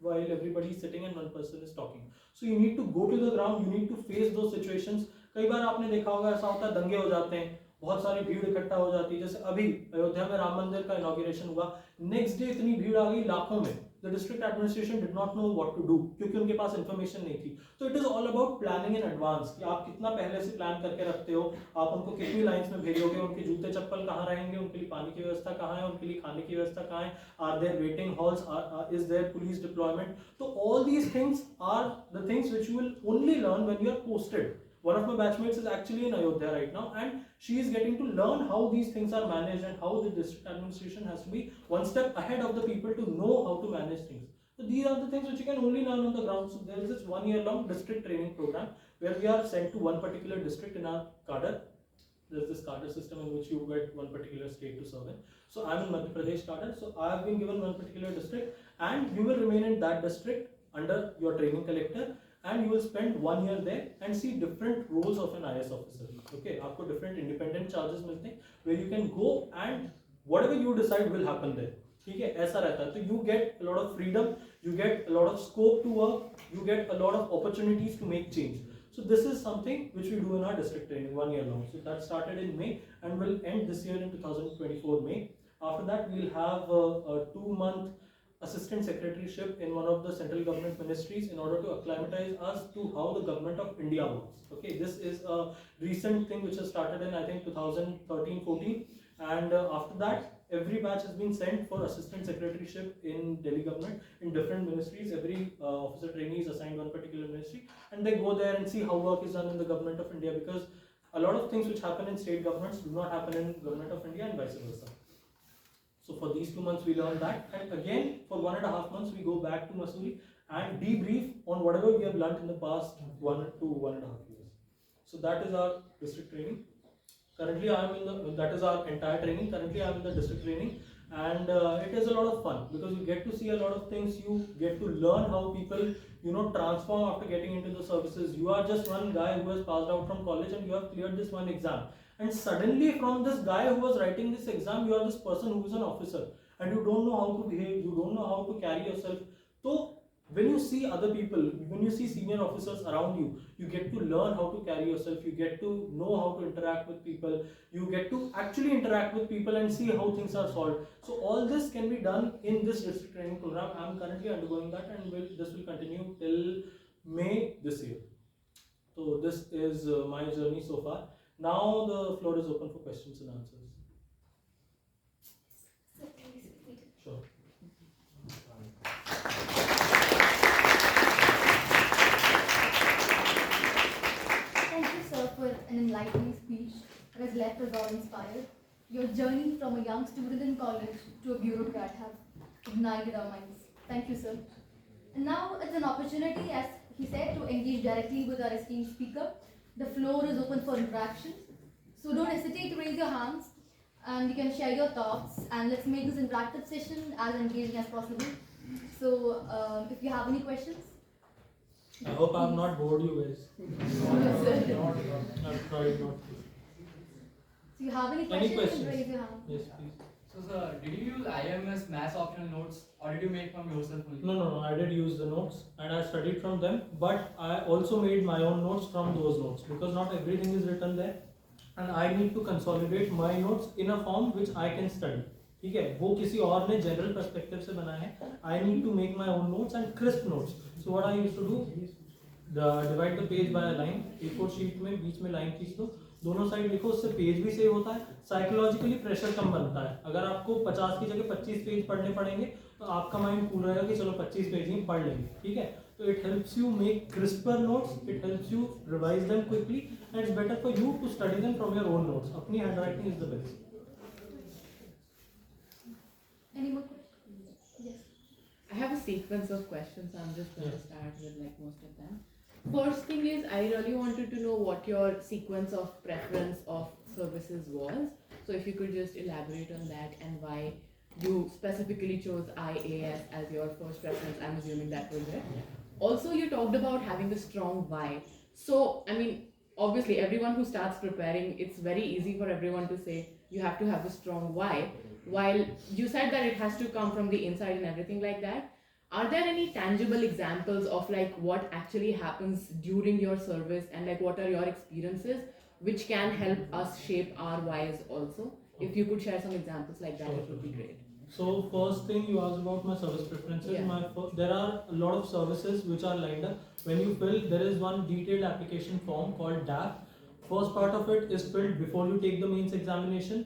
while everybody is sitting and one person is talking. So you need to go to the ground, you need to face those situations. कई बार आपने देखा होगा ऐसा होता है, दंगे हो जाते हैं, बहुत सारी भीड़ इकट्ठा हो जाती है। जैसे अभी अयोध्या में राम मंदिर का इनॉग्रेशन हुआ, नेक्स्ट डे इतनी भीड़ आ गई लाखों में। The district administration did not know what to do क्योंकि उनके पास इन्फॉर्मेशन नहीं थी। तो it is all about planning in advance कि आप कितना पहले से प्लान करके रखते हो, आप उनको कितनी लाइंस में भेजोगे, उनके जूते चप्पल कहाँ रहेंगे, उनके लिए पानी की व्यवस्था कहाँ है, उनके लिए खाने की व्यवस्था कहाँ है, are there waiting halls, is there police deployment. तो all these things are the things which you will only learn when you are posted. One of my batchmates is actually in Ayodhya right now, and she is getting to learn how these things are managed and how the district administration has to be one step ahead of the people to know how to manage things. So these are the things which you can only learn on the ground. So there is this 1-year-long district training program where we are sent to one particular district in our cadre, there's this cadre system in which you get one particular state to serve in. So I'm in Madhya Pradesh cadre, so I've been given one particular district, and you will remain in that district under your training collector, and you will spend 1 year there and see different roles of an IS officer. Okay, आपको different independent charges मिलते हैं where you can go and whatever you decide will happen there. ठीक है, ऐसा रहता है. तो you get a lot of freedom, you get a lot of scope to work, you get a lot of opportunities to make change. So this is something which we do in our district training 1 year long. So that started in May and will end this year in 2024 May. After that we'll have a 2-month assistant secretaryship in one of the central government ministries in order to acclimatize us to how the government of India works. Okay, this is a recent thing which has started in I think 2013-14, and after that every batch has been sent for assistant secretaryship in Delhi government in different ministries. Every officer trainee is assigned one particular ministry, and they go there and see how work is done in the government of India, because a lot of things which happen in state governments do not happen in government of India and vice versa. So for these 2 months we learn that, and again for 1.5 months we go back to Mussoorie and debrief on whatever we have learnt in the past 1 to 1.5 years. So that is our district training. Currently I am in the, that is our entire training. Currently I am in the district training, and it is a lot of fun because you get to see a lot of things. You get to learn how people, transform after getting into the services. You are just one guy who has passed out from college and you have cleared this one exam, and suddenly from this guy who was writing this exam, you are this person who is an officer, and you don't know how to behave, you don't know how to carry yourself. So when you see other people, when you see senior officers around you, you get to learn how to carry yourself, you get to know how to interact with people, you get to actually interact with people and see how things are solved. So all this can be done in this district training program. I am currently undergoing that, and this will continue till May this year. So this is my journey so far. Now the floor is open for questions and answers. Sure. Thank you, sir, for an enlightening speech that has left us all inspired. Your journey from a young student in college to a bureaucrat have ignited our minds. Thank you, sir. And now it's an opportunity, as he said, to engage directly with our esteemed speaker. The floor is open for interaction. So don't hesitate to raise your hands and you can share your thoughts, and let's make this interactive session as engaging as possible. So if you have any questions. I hope I have not bored you guys. Yes, sir. I've tried not to. So you have any questions? You questions? can raise your hand. Yes, please. So sir, did you use IMS mass optional notes or did you make from yourself only? No, I did use the notes and I studied from them, but I also made my own notes from those notes, because not everything is written there and I need to consolidate my notes in a form which I can study. ठीक है, वो किसी और ने general perspective से बनाया है. I need to make my own notes and crisp notes. So what I used to do, divide the page by a line. A4 sheet में बीच में line खींच दो, दोनों साइड लिखो, उससे पेज भी सेव होता है, साइकोलॉजिकली प्रेशर कम बनता है. अगर आपको 50 की जगह 25 पेज पढ़ने पड़ेंगे तो आपका माइंड कूल रहेगा कि चलो 25 पेज ही पढ़ लेंगे. ठीक है, तो it helps you make crisper notes, it helps you revise them quickly, and it's better for you to study them from your own notes. अपनी handwriting is the best. Any more questions? Yes. I have a sequence of questions. I'm just going to start with like most of them. First thing is, I really wanted to know what your sequence of preference of services was. So if you could just elaborate on that and why you specifically chose IAS as your first preference. I'm assuming that was it. Also, you talked about having a strong why. So, I mean, obviously everyone who starts preparing, it's very easy for everyone to say you have to have a strong why. While you said that it has to come from the inside and everything like that, are there any tangible examples of like what actually happens during your service and like what are your experiences which can help us shape our whys also? If you could share some examples like that, it would be great. So first thing you asked about my service preferences. Yeah. There are a lot of services which are lined up. When you fill, there is one detailed application form called DAF. First part of it is filled before you take the mains examination.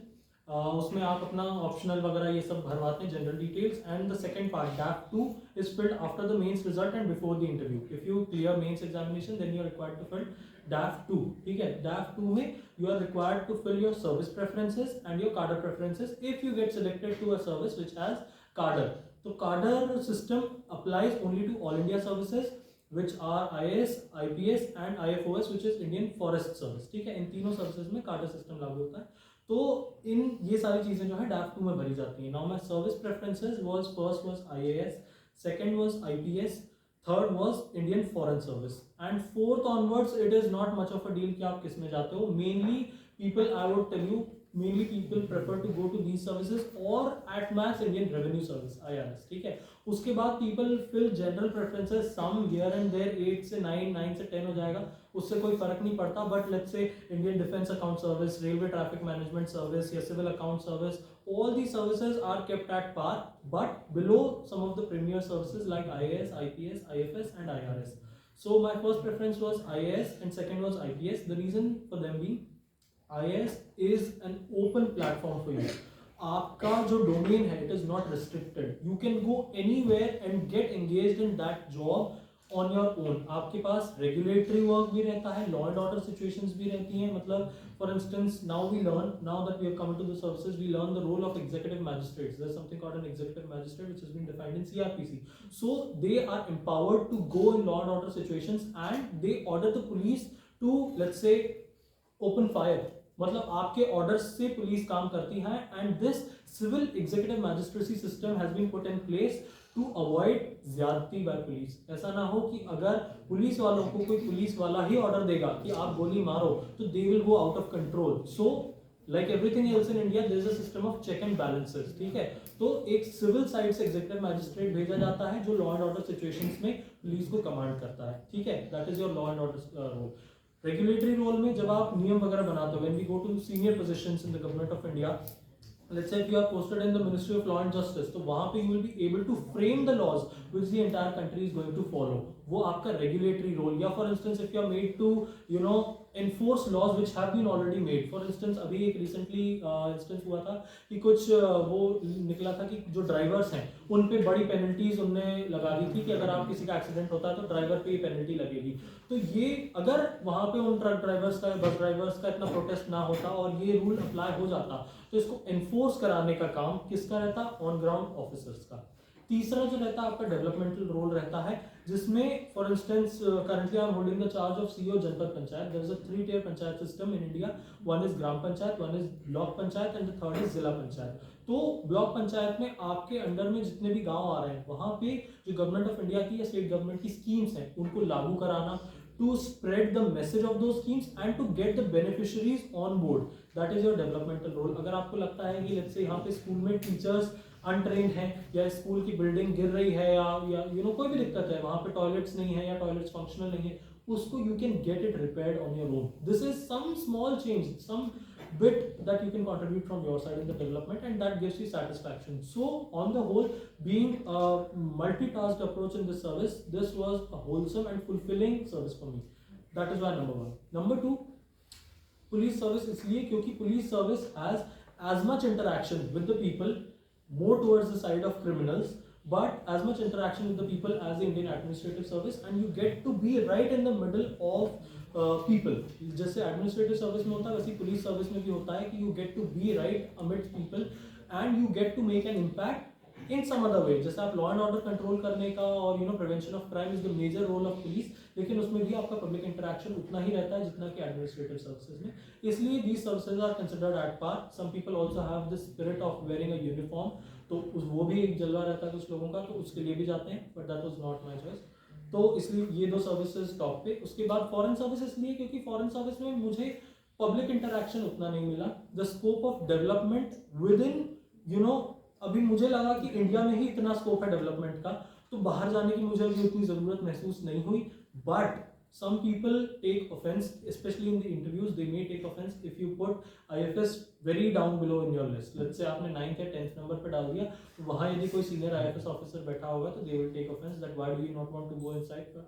उसमें आप अपना ऑप्शनल वगैरह ये सब भरवाते हैं, general details. And the second part DAF 2 is filled after the mains result and before the interview. If you clear mains examination then you are required to fill DAF 2. ठीक है, DAF 2 में you are required to fill your service preferences and your cadre preferences if you get selected to a service which has cadre. तो cadre system applies only to all India services. which are IAS, IPS and IFOS, which is Indian Forest Service. ठीक है, इन तीनों सर्विसेज में कार्टर सिस्टम लागू होता है. तो इन ये सारी चीजें जो है DAF 2 में भरी जाती हैं. Now my service preferences was first was IAS, second was IPS, third was Indian Foreign Service, and fourth onwards it is not much of a deal कि आप किस में जाते हो. Mainly people, I would tell you, mainly people prefer to go to these services or at max Indian Revenue Service IRS. ठीक है, उसके बाद people fill general preferences some here and there, 8 से 9, 9 से 10 हो जाएगा, उससे कोई फर्क नहीं पड़ता. But let's say Indian Defence Account Service, Railway Traffic Management Service या Civil Account Service, all these services are kept at par, but below some of the premier services like IAS, IPS, IFS and IRS. So my first preference was IAS and second was IPS. The reason for them being, IAS is an open platform for you. आपका जो डोमेन है, it is not restricted. You can go anywhere and get engaged in that job on your own. आपके पास regulatory work भी रहता है, law and order situations भी रहती हैं. मतलब for instance, now that we have come into the services, we learn the role of executive magistrates. There's something called an executive magistrate which has been defined in CRPC. So they are empowered to go in law and order situations and they order the police to, let's say, open fire. मतलब आपके ऑर्डर्स से पुलिस काम करती है. And this civil executive magistracy system has been put in place to avoid ज्यादती बाय पुलिस. ऐसा ना हो कि अगर पुलिस वालों को कोई पुलिस वाला ही ऑर्डर देगा कि आप गोली मारो, तो they will go out of control. So like everything else in India, there is a system of check and balances. ठीक है, तो एक सिविल साइड से एग्जीक्यूटिव मैजिस्ट्रेट भेजा जाता है जो लॉ एंड ऑर्डर सिचुएशंस में पुलिस को कमांड करता है. ठीक है, that is your law and order role. Regulatory role में जब आप नियम वगैरह बनाते हो, when we go to senior positions in the government of India, let's say if you are posted in the Ministry of Law and Justice, तो वहाँ पे you will be able to frame the laws which the entire country is going to follow. वो आपका regulatory role. या for instance if you are made to enforce laws which have been already made. For instance अभी एक recently instance हुआ था कि कुछ वो निकला था कि जो ड्राइवर्स हैं उन पे बड़ी पेनल्टीज उनने लगा दी थी कि अगर आप किसी का एक्सीडेंट होता है तो ड्राइवर पे पेनल्टी लगेगी. तो ये अगर वहाँ पे उन ट्रक ड्राइवर्स का, बस ड्राइवर्स का इतना प्रोटेस्ट ना होता और ये रूल अप्लाई हो जाता, तो इसको एनफोर्स कराने का काम किसका रहता? ऑन ग्राउंड ऑफिसर्स का. तीसरा जो रहता है आपका डेवलपमेंटल रोल रहता है, जिसमें for instance currently I am holding the charge of CEO janpad panchayat. There is a 3-tier panchayat system in India. One is gram panchayat, one is block panchayat and the third is zila panchayat. तो ब्लॉक पंचायत में आपके अंडर में जितने भी गांव आ रहे हैं, वहां पे जो गवर्नमेंट ऑफ इंडिया की या स्टेट गवर्नमेंट की स्कीम्स हैं उनको लागू कराना, to spread the message of those schemes and to get the beneficiaries on board. That is your developmental role. अगर आपको लगता है कि let's say यहाँ पे स्कूल में टीचर्स अनट्रेन्ड हैं या स्कूल की बिल्डिंग गिर रही है या कोई भी दिक्कत है, वहाँ पे टॉयलेट्स नहीं है या टॉयलेट्स फंक्शनल नहीं है, उसको you can get it repaired on your own. This is some small change, some bit that you can contribute from your side in the development, and that gives you satisfaction. So on the whole, being a multitasked approach in this service, this was a wholesome and fulfilling service for me. That is why number 1. Number 2, police service इसलिए क्योंकि police service has as much interaction with the people, more towards the side of criminals, but as much interaction with the people as the Indian administrative service, and you get to be right in the middle of people. जैसे एडमिनिस्ट्रेटिव सर्विस में होता है वैसे पुलिस सर्विस में भी होता है कि you get to be right amidst people and you get to make an impact in some other way. जैसे आप लॉ एंड ऑर्डर कंट्रोल करने का और prevention of crime is the major role of police, लेकिन उसमें भी आपका पब्लिक इंटरेक्शन उतना ही रहता है जितना कि एडमिनिस्ट्रेटिव सर्विसेज में. इसलिए these services are considered at par. Some people also have the spirit of wearing a uniform, तो वो भी एक जलवा रहता है कुछ लोगों का, तो उसके लिए भी जाते हैं, but that was not my choice. तो इसलिए ये 2 सर्विसेज टॉप पे. उसके बाद फॉरेन सर्विस इसलिए क्योंकि फॉरेन सर्विस में मुझे पब्लिक इंटरेक्शन उतना नहीं मिला. The scope of development with in अभी मुझे लगा कि इंडिया में ही इतना स्कोप है डेवलपमेंट का, तो बाहर जाने की मुझे अभी उतनी जरूरत महसूस नहीं हुई. But some people take offense, especially in the interviews. They may take offense if you put IFS very down below in your list. Let's say आपने 9th या 10th नंबर पे डाल दिया, तो वहाँ यदि कोई senior IFS officer बैठा होगा तो they will take offense that why do you not want to go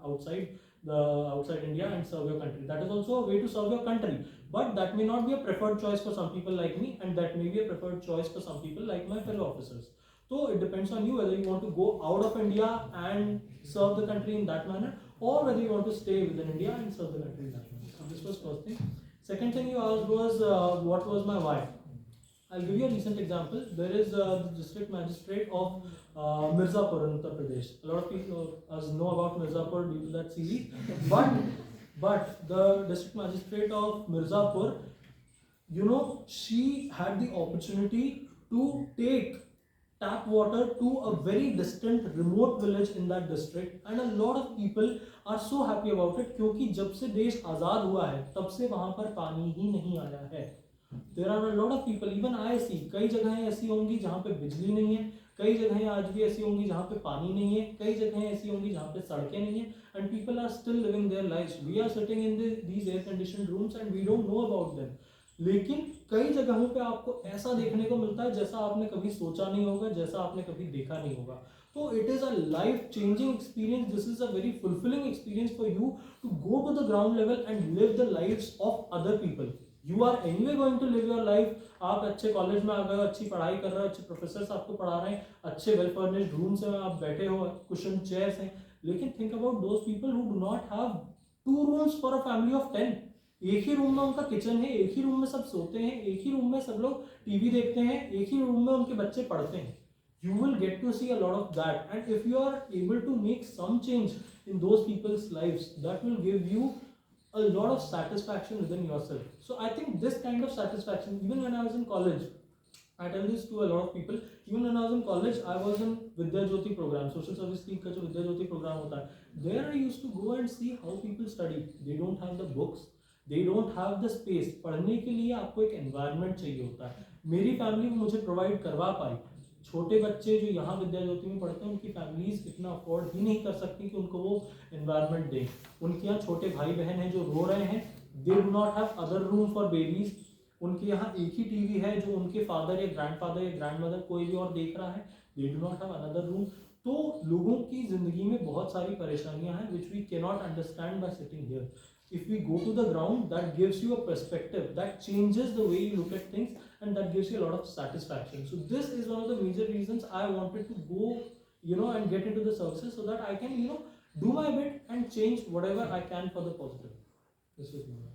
outside India and serve your country. That is also a way to serve your country, but that may not be a preferred choice for some people like me, and that may be a preferred choice for some people like my fellow officers. So it depends on you whether you want to go out of India and serve the country in that manner, or whether you want to stay within India and serve the country in that manner. So this was first thing. Second thing you asked was what was my why. I'll give you a recent example. There is the district magistrate of Mirzapur in Uttar Pradesh. A lot of people us know about Mirzapur due to that series, but the district magistrate of Mirzapur, you know, she had the opportunity to take tap water to a very distant remote village in that district, and a lot of people are so happy about it क्योंकि जब से देश आज़ाद हुआ है तब से वहाँ पर पानी ही नहीं आया है. There are a lot of people, even I see, कई जगहें ऐसी होंगी जहाँ पे बिजली नहीं है, कई जगहें आज भी ऐसी होंगी जहाँ पे पानी नहीं है, कई जगहें ऐसी होंगी जहाँ पे सड़कें नहीं है, and people are still living their lives. We are sitting in these air conditioned rooms and we don't know about them. लेकिन कई जगहों पे आपको ऐसा देखने को मिलता है जैसा आपने कभी सोचा नहीं होगा, जैसा आपने कभी देखा नहीं होगा. तो it is a life changing experience. This is a very fulfilling experience for you to go to the ground level and live the lives of other people. You are anyway going to live your life. आप अच्छे कॉलेज में आ गए हो, अच्छी पढ़ाई कर रहे हो, अच्छे प्रोफेसर्स आपको पढ़ा रहे हैं, अच्छे वेल फर्निश्ड रूम्स में आप बैठे हो, कुशन चेयर्स हैं. लेकिन think about those people who do not have 2 rooms for a family of 10. एक ही रूम में उनका किचन है, एक ही रूम में सब सोते हैं, एक ही रूम में सब लोग टीवी देखते हैं, एक ही रूम में उनके बच्चे पढ़ते हैं. You will get to see a lot of that, and if you are able to make some change in those people's lives, that will give you a lot of satisfaction within yourself. So I think this kind of satisfaction, even when I was in college, I tell this to a lot of people, even when I was in college, I was in Vidya Jyoti program, social service league का जो Vidya Jyoti program होता है. There I used to go and see how people study. They don't have the books, they don't have the space. पढ़ने के लिए आपको एक environment चाहिए होता है. मेरी फैमिली मुझे प्रोवाइड करवा पाई. छोटे बच्चे जो यहाँ विद्या ज्योति में पढ़ते हैं, उनकी फैमिलीज इतना अफोर्ड ही नहीं कर सकती कि उनको वो एनवायरनमेंट दें. उनके यहाँ छोटे भाई बहन हैं जो रो रहे हैं. दे do not have other room for babies. उनके यहाँ एक ही टीवी है जो उनके फादर या ग्रैंडफादर या ग्रैंडमदर कोई भी और देख रहा है. They do not have another room. तो लोगों की जिंदगी में बहुत सारी परेशानियां हैं which we can not understand by sitting here. If we go to the ground, that gives you a perspective, that changes the way you look at things, and that gives you a lot of satisfaction. So this is one of the major reasons I wanted to go, and get into the services so that I can, do my bit and change whatever I can for the positive. This is my.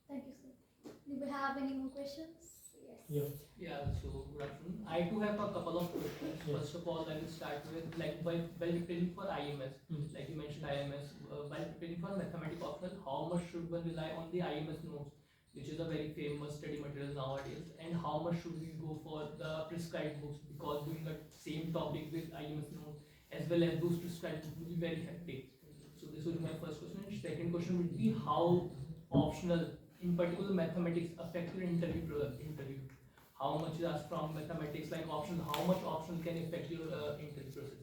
Thank you, sir. Do we have any more questions? Yes. Yeah. So good afternoon. I do have a couple of questions. Yeah. First of all, I will start with while preparing for IMS, like you mentioned IMS, while preparing for mathematics optional, how much should one rely on the IMS notes, which is a very famous study material nowadays, and how much should we go for the prescribed books, because doing the same topic with IMS notes as well as those prescribed books will be very hectic. So this would be my first question. And second question would be how optional, in particular mathematics, affect your interview. How much is asked from mathematics, like optional, how much optional can affect your interview process?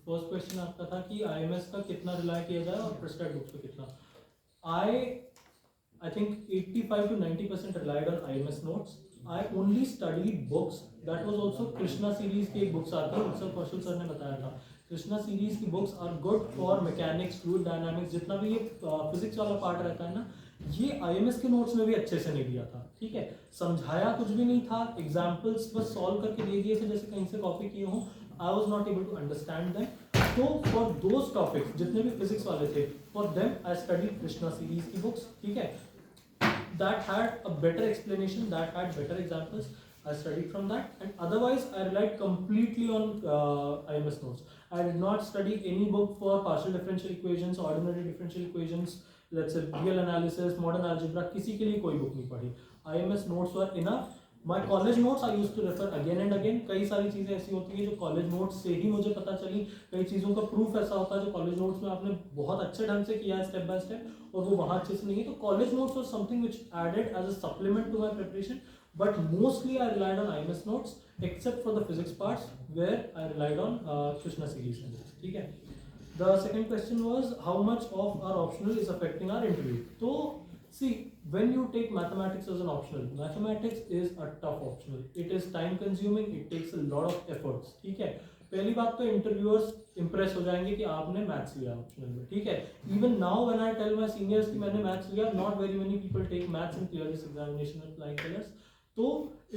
First question आपका था कि IMS का कितना रिलाय किया जाए और प्रिस्क्राइब्ड बुक्स पे कितना. I think 85 to 90% relied on IMS notes. I only studied books. That was also Krishna series की एक बुक्स आती है, उत्सव कौशल सर ने बताया था. कृष्णा सीरीज की books are good for mechanics, fluid dynamics. जितना भी ये फिजिक्स वाला पार्ट रहता है ना, ये IMS के नोट्स में भी अच्छे से नहीं दिया था. ठीक है, समझाया कुछ भी नहीं था, एग्जाम्पल्स बस सॉल्व करके दे दिए थे जैसे कहीं से कॉपी किए हों. I was not able to understand them. तो फॉर दोज टॉपिक्स जितने भी फिजिक्स वाले थे, for them I study Krishna series की बुक्स. ठीक है, that had a better explanation, that had better examples. I studied from that, and otherwise I relied completely on IMS notes. I did not study any book for partial differential equations, ordinary differential equations, let's say real analysis, modern algebra. किसी के लिए कोई book नहीं पढ़ी. IMS notes were enough. My college notes I used to refer again and again. कई सारी चीज़ें ऐसी होती हैं जो college notes से ही मुझे पता चली. कई चीज़ों का proof ऐसा होता है जो college notes में आपने बहुत अच्छे ढंग से किया है step by step, और वो वहाँ अच्छे से नहीं है. तो college notes was something which added as a supplement to my preparation, but mostly I relied on IMS notes except for the physics parts where I relied on Krishna series. ठीक है. The second question was how much of our optional is affecting our interview. So see, when you take mathematics as an optional, mathematics is a tough optional. It is time consuming, it takes a lot of efforts. ठीक है. पहली बात तो इंटरव्यूअर्स इंप्रेस हो जाएंगे कि आपने मैथ्स लिया ऑप्शनल में. ठीक है. Even now when I tell my seniors कि मैंने मैथ्स लिया, not very many people take maths in clear this examination with flying colours. तो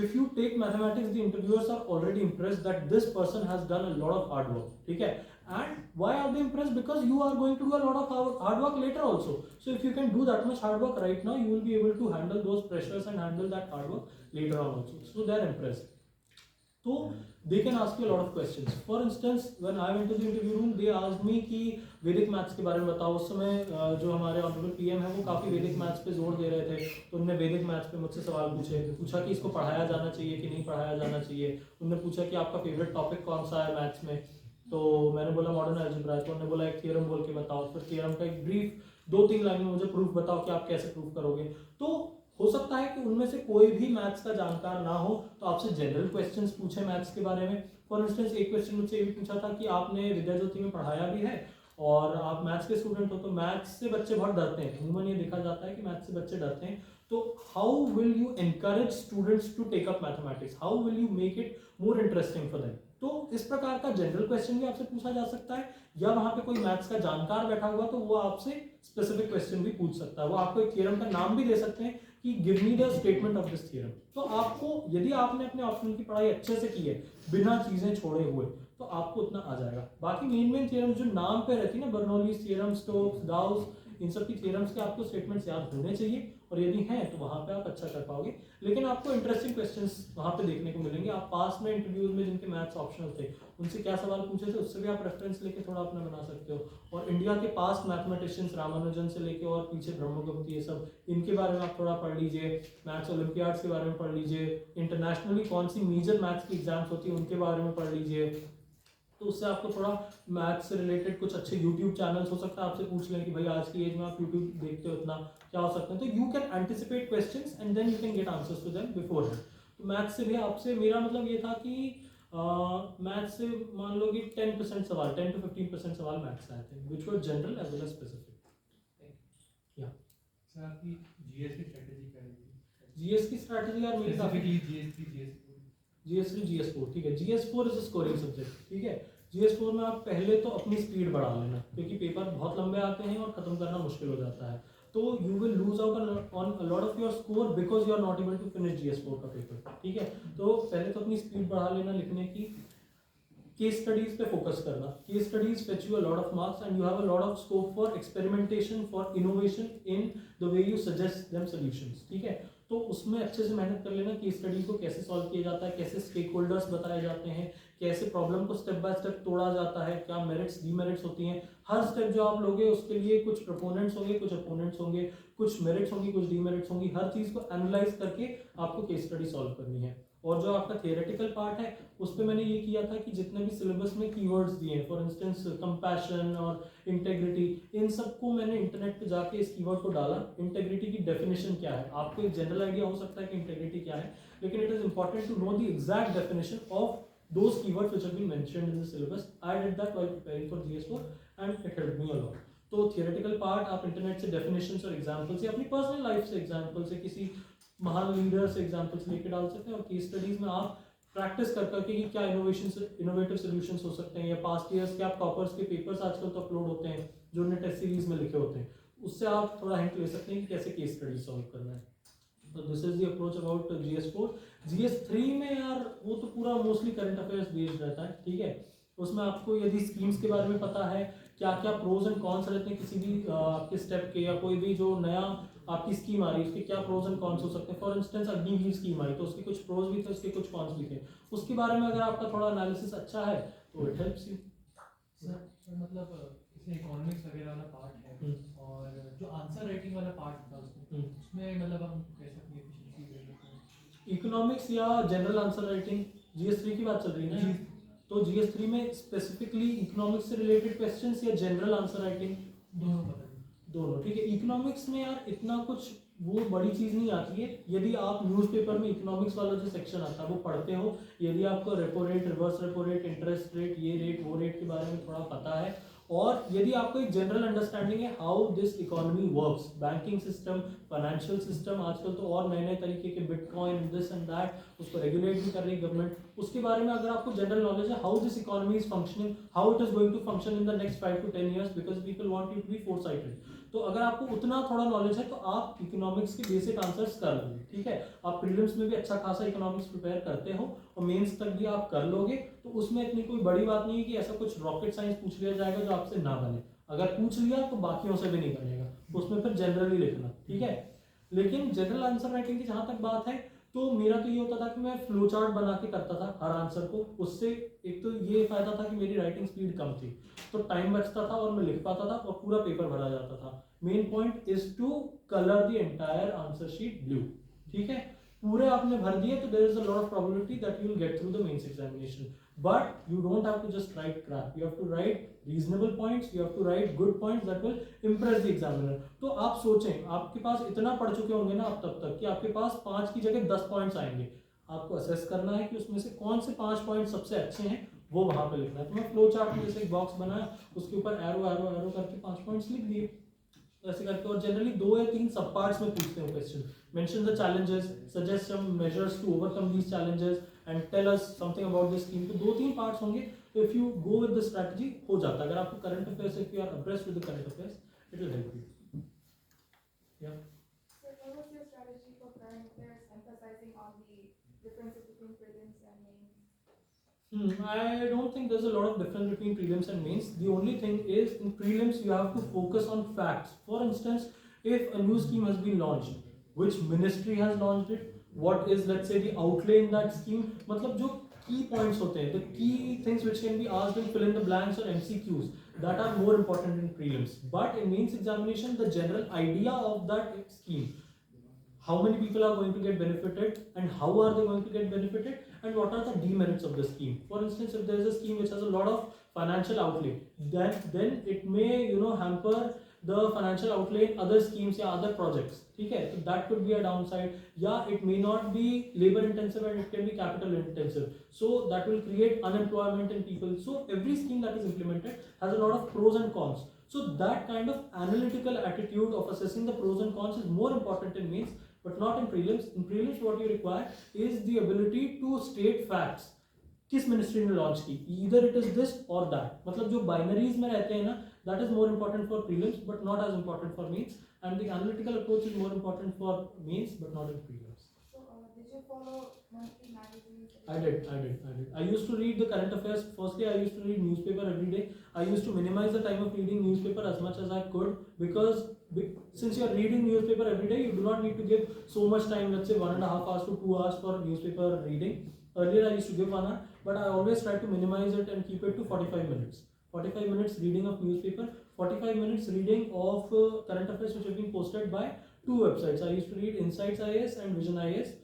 if you take mathematics, the interviewers are already impressed that this person has done a lot of hard work. ठीक है. And why are they impressed? Because you are going to do a lot of hard work later also. So if you can do that much hard work right now, you will be able to handle those pressures and handle that hard work later on also. So they are impressed. So they can ask you a lot of questions. For instance, when I went to the interview room, they asked me कि वैदिक मैथ्स के बारे में बताओ. उस समय जो हमारे ऑनरेबल पीएम है वो काफ़ी वैदिक मैथ्स पे जोर दे रहे थे. तो उन्होंने वैदिक मैथ्स पे मुझसे सवाल पूछा कि इसको पढ़ाया जाना चाहिए कि नहीं पढ़ाया जाना चाहिए. उन्होंने पूछा कि आपका फेवरेट टॉपिक कौन सा है मैथ्स में. तो मैंने बोला मॉडर्न अलजेब्रा. तो उन्होंने बोला एक थियरम बोल के बताओ. फिर थियरम का एक ब्रीफ 2-3 लाइन में मुझे प्रूफ बताओ कि आप कैसे प्रूफ करोगे. तो हो सकता है कि उनमें से कोई भी मैथ्स का जानकार ना हो तो आपसे जनरल क्वेश्चंस पूछे मैथ्स के बारे में. फॉर इंस्टेंस एक क्वेश्चन मुझसे ये भी पूछा था कि आपने विद्या ज्योति में पढ़ाया भी है और आप मैथ्स के स्टूडेंट हो. तो मैथ्स से बच्चे बहुत डरते हैं. अमूमन ये देखा जाता है कि मैथ्स से बच्चे डरते हैं. तो how will you encourage students to take up mathematics? How will you make it more interesting for them? तो इस प्रकार का जनरल क्वेश्चन भी आपसे पूछा जा सकता है, या वहां पे कोई मैथ्स का जानकार बैठा हुआ तो वो आपसे स्पेसिफिक क्वेश्चन भी पूछ सकता है. वो आपको एक थ्योरम का नाम भी दे सकते हैं कि give me the statement of this theorem. तो आपको यदि आपने अपने ऑप्शनल की पढ़ाई अच्छे से की है बिना चीजें छोड़े हुए तो आपको उतना आ जाएगा. बाकी मेन थ्योरम जो नाम पे रहती है ना, बर्नौलीज थ्योरम, स्टोक्स, गाउस, इन सब की थ्योरम्स के आपको स्टेटमेंट्स याद होने चाहिए. और यदि हैं तो वहां पे आप अच्छा कर पाओगे. लेकिन आपको इंटरेस्टिंग क्वेश्चंस वहां पे देखने को मिलेंगे. आप पास में इंटरव्यूज में जिनके मैथ्स ऑप्शनल थे उनसे क्या सवाल पूछे थे उससे भी आप रेफरेंस लेके थोड़ा अपना बना सकते हो. और इंडिया के पास्ट मैथमेटिशियंस रामानुजन से लेके और पीछे ब्रह्मगुप्त, ये सब इनके बारे में आप थोड़ा पढ़ लीजिए. मैथ्स ओलंपियाड्स के बारे में पढ़ लीजिए. इंटरनेशनली कौन सी मेजर मैथ्स की एग्जाम्स होती है उनके बारे में पढ़ लीजिए. तो उससे आपको थोड़ा मैथ्स से रिलेटेड कुछ अच्छे यूट्यूब चैनल्स हो सकता है आपसे पूछ लें कि भाई आज की एज में आप यूट्यूब देखते हो इतना, क्या हो सकता है. तो you can anticipate questions and then you can get answers to them beforehand. तो मैथ्स से भी आपसे मेरा मतलब ये था कि मैथ्स से मान लो कि 10% सवाल, 10 to 15% सवाल मैथ्स से आए थे, which were general as well as specific. या सर आपकी जीएस की स्ट्रेटजी क्या है? जीएस की स्ट्रेटजी यार मेरी काफी स्पेसिफिकली GS3 GS4 ठीक है. GS4 is scoring subject. ठीक है. GS4 में आप पहले तो अपनी स्पीड बढ़ा लेना क्योंकि पेपर बहुत लंबे आते हैं और खत्म करना मुश्किल हो जाता है. तो you will lose out on a lot of your score because you are not able to finish GS4 का पेपर. ठीक है. तो पहले तो अपनी स्पीड बढ़ा लेना लिखने की. केस स्टडीज पे फोकस करना. Case studies fetch you a lot of marks and you have a lot of scope for experimentation, for innovation in the way you suggest them solutions. ठीक है. तो उसमें अच्छे से मेहनत कर लेना. केस स्टडी को कैसे सॉल्व किया जाता है, कैसे स्टेक होल्डर्स बताए जाते हैं, कैसे प्रॉब्लम को स्टेप बाय स्टेप तोड़ा जाता है, क्या मेरिट्स डीमेरिट्स होती हैं. हर स्टेप जो आप लोगे उसके लिए कुछ प्रोपोनेंट्स होंगे, कुछ अपोनेंट्स होंगे, कुछ मेरिट्स होंगी, कुछ डीमेरिट्स होंगी. हर चीज़ को एनालाइज करके आपको केस स्टडी सॉल्व करनी है. और जो आपका थियोरेटिकल पार्ट है उस पर मैंने ये किया था कि जितने भी सिलेबस में कीवर्ड्स दिए हैं, फॉर इंस्टेंस कंपैशन और इंटेग्रिटी, इन सबको मैंने इंटरनेट पे जाके इस कीवर्ड को डाला. इंटेग्रिटी की डेफिनेशन क्या है, आपको एक जनरल आइडिया हो सकता है कि इंटेग्रिटी क्या है, लेकिन it is important to know the exact definition of those keywords which have been mentioned in the syllabus. I did that while preparing for GS4 and it helped me a lot. तो थियोरेटिकल पार्ट आप इंटरनेट से डेफिनेशंस और एग्जांपल्स या अपनी पर्सनल लाइफ से एग्जांपल्स से, किसी महान लीडर से एग्जांपल्स लेके डाल सकते हैं. और केस स्टडीज में आप प्रैक्टिस कर करके कि क्या इनोवेटिव सॉल्यूशंस हो सकते हैं, या पास्ट ईयर्स के आप टॉपर्स के पेपर्स आजकल तो अपलोड होते हैं जो उन्होंने टेस्ट सीरीज में लिखे होते हैं, उससे आप थोड़ा हिंट ले सकते हैं कि कैसे केस स्टडी सॉल्व करना है. तो this is the approach about GS4. GS3 में यार वो तो पूरा मोस्टली करंट अफेयर्स बेस्ड रहता है. ठीक है. उसमें आपको यदि स्कीम्स के बारे में पता है, क्या क्या प्रोज एंड कॉन्स रहते हैं किसी भी आपके स्टेप के, या कोई भी जो नया आपकी स्कीम आ रही है उसके क्या प्रोज एंड कॉन्स हो सकते हैं. फॉर इंस्टेंस अग्निवीर स्कीम आई तो उसके कुछ प्रोज भी थे, उसके कुछ कॉन्स भी थे. उसके बारे में अगर आपका थोड़ा एनालिसिस अच्छा है तो इट हेल्प्स यू. सर मतलब जैसे इकोनॉमिक्स वगैरह वाला पार्ट है और जो आंसर राइटिंग वाला पार्ट था उसमें मतलब हम कैसे अपनी एफिशिएंसी ले सकते हैं? इकोनॉमिक्स या जनरल आंसर राइटिंग, GS3 की बात चल रही है ना. तो GS3 में स्पेसिफिकली इकोनॉमिक्स से रिलेटेड क्वेश्चंस या जनरल आंसर राइटिंग? दोनों बता दीजिए. दोनों. ठीक है. इकोनॉमिक्स में यार इतना कुछ वो बड़ी चीज़ नहीं आती है. यदि आप न्यूज़पेपर में इकोनॉमिक्स वाला जो सेक्शन आता है वो पढ़ते हो, यदि आपको repo rate, reverse repo rate, interest rate, ये रेट वो रेट के बारे में थोड़ा पता है, और यदि आपको एक जनरल अंडरस्टैंडिंग है how this economy works, banking system, financial system, आजकल तो और नए नए तरीके के बिटकॉइन, दिस एंड दैट, उसको रेगुलेट भी कर रही है गवर्नमेंट, उसके बारे में अगर आपको जनरल नॉलेज है how this economy is functioning, how it is going to function in the next 5 to 10 years, because people want you to be foresighted. तो तो अगर आपको उतना थोड़ा नॉलेज है तो आप इकोनॉमिक्स के बेसिक आंसर्स कर लोगे, ठीक है। आप प्रीलिम्स में भी अच्छा खासा इकोनॉमिक्स प्रिपेयर करते हो और मेंस तक भी आप कर लोगे, तो उसमें इतनी कोई बड़ी बात नहीं है कि ऐसा कुछ रॉकेट साइंस पूछ लिया जाएगा जो आपसे ना बने। अगर पूछ लिया तो बाकियों से भी नहीं बनेगा, तो उसमें फिर जनरली लिखना, ठीक है। लेकिन जनरल आंसर राइटिंग की जहां तक बात है तो मेरा तो ये होता था कि मैं फ्लो चार्ट बना के करता था हर आंसर को। उससे एक तो ये फायदा था कि मेरी राइटिंग स्पीड कम थी, तो टाइम बचता था और मैं लिख पाता था और पूरा पेपर भरा जाता था। Main point is to colour the entire answer sheet blue, ठीक है। पूरे आपने भर दिए तो there is a lot of probability that you will get through the mains examination, but you don't have to just write crap, you have to write reasonable points, you have to write good points that will impress the examiner. तो आप सोचें, आपके पास इतना पढ़ चुके होंगे ना अब तब तक कि आपके पास 5 की जगह 10 पॉइंट्स आएंगे। आपको असेस करना है कि उसमें से कौन से 5 पॉइंट सबसे अच्छे हैं, वो वहां पे लिखना है। तो मैं फ्लो चार्ट में जैसे एक बॉक्स बनाया, उसके ऊपर एरो एरो एरो करके 5 पॉइंट्स लिख दिए ऐसे करके। और जनरली 2 या 3 सब पार्ट्स में पूछते हैं question. Mention the challenges, suggest some measures to overcome these challenges and tell us something about this scheme. तो 2-3 पार्ट्स होंगे। तो if you go with the strategy हो जाता है। अगर आपको current affairs, if you are abreast with the current affairs, it will help you. या So what was your strategy for current affairs, emphasizing on the differences between prelims and mains? I don't think there's a lot of difference between prelims and mains. The only thing is in prelims you have to focus on facts. For instance, if a new scheme has been launched, which ministry has launched it, what is, let's say, the outlay in that scheme, मतलब जो key points होते हैं, the key things which can be asked in fill in the blanks or MCQs, that are more important in prelims. But in mains examination, the general idea of that scheme, how many people are going to get benefited and how are they going to get benefited, and what are the demerits of the scheme. For instance, if there is a scheme which has a lot of financial outlay, then it may hamper the financial outlay in other schemes या other projects, ठीक है। So that could be a downside. Yeah, it may not be labor intensive and it can be capital intensive, so that will create unemployment in people. So every scheme that is implemented has a lot of pros and cons. So that kind of analytical attitude of assessing the pros and cons is more important in mains, but not in prelims. In prelims what you require is the ability to state facts. किस मिनिस्ट्री ने लॉन्च की, either it is this or that. मतलब जो बाइनरीज में रहते हैं ना, that is more important for prelims but not as important for mains, and the analytical approach is more important for mains but not in prelims. So did you follow monthly magazines? I did. I used to read the current affairs. Firstly, I used to read newspaper every day. I used to minimize the time of reading newspaper as much as I could, because since you are reading newspaper every day, you do not need to give so much time, let's say 1.5 hours to 2 hours for newspaper reading. Earlier I used to give 1 hour, but I always try to minimize it and keep it to 45 minutes. 45 minutes reading of newspaper, 45 minutes reading of current affairs which have been posted by 2 websites. I used to read Insights IAS and Vision IAS.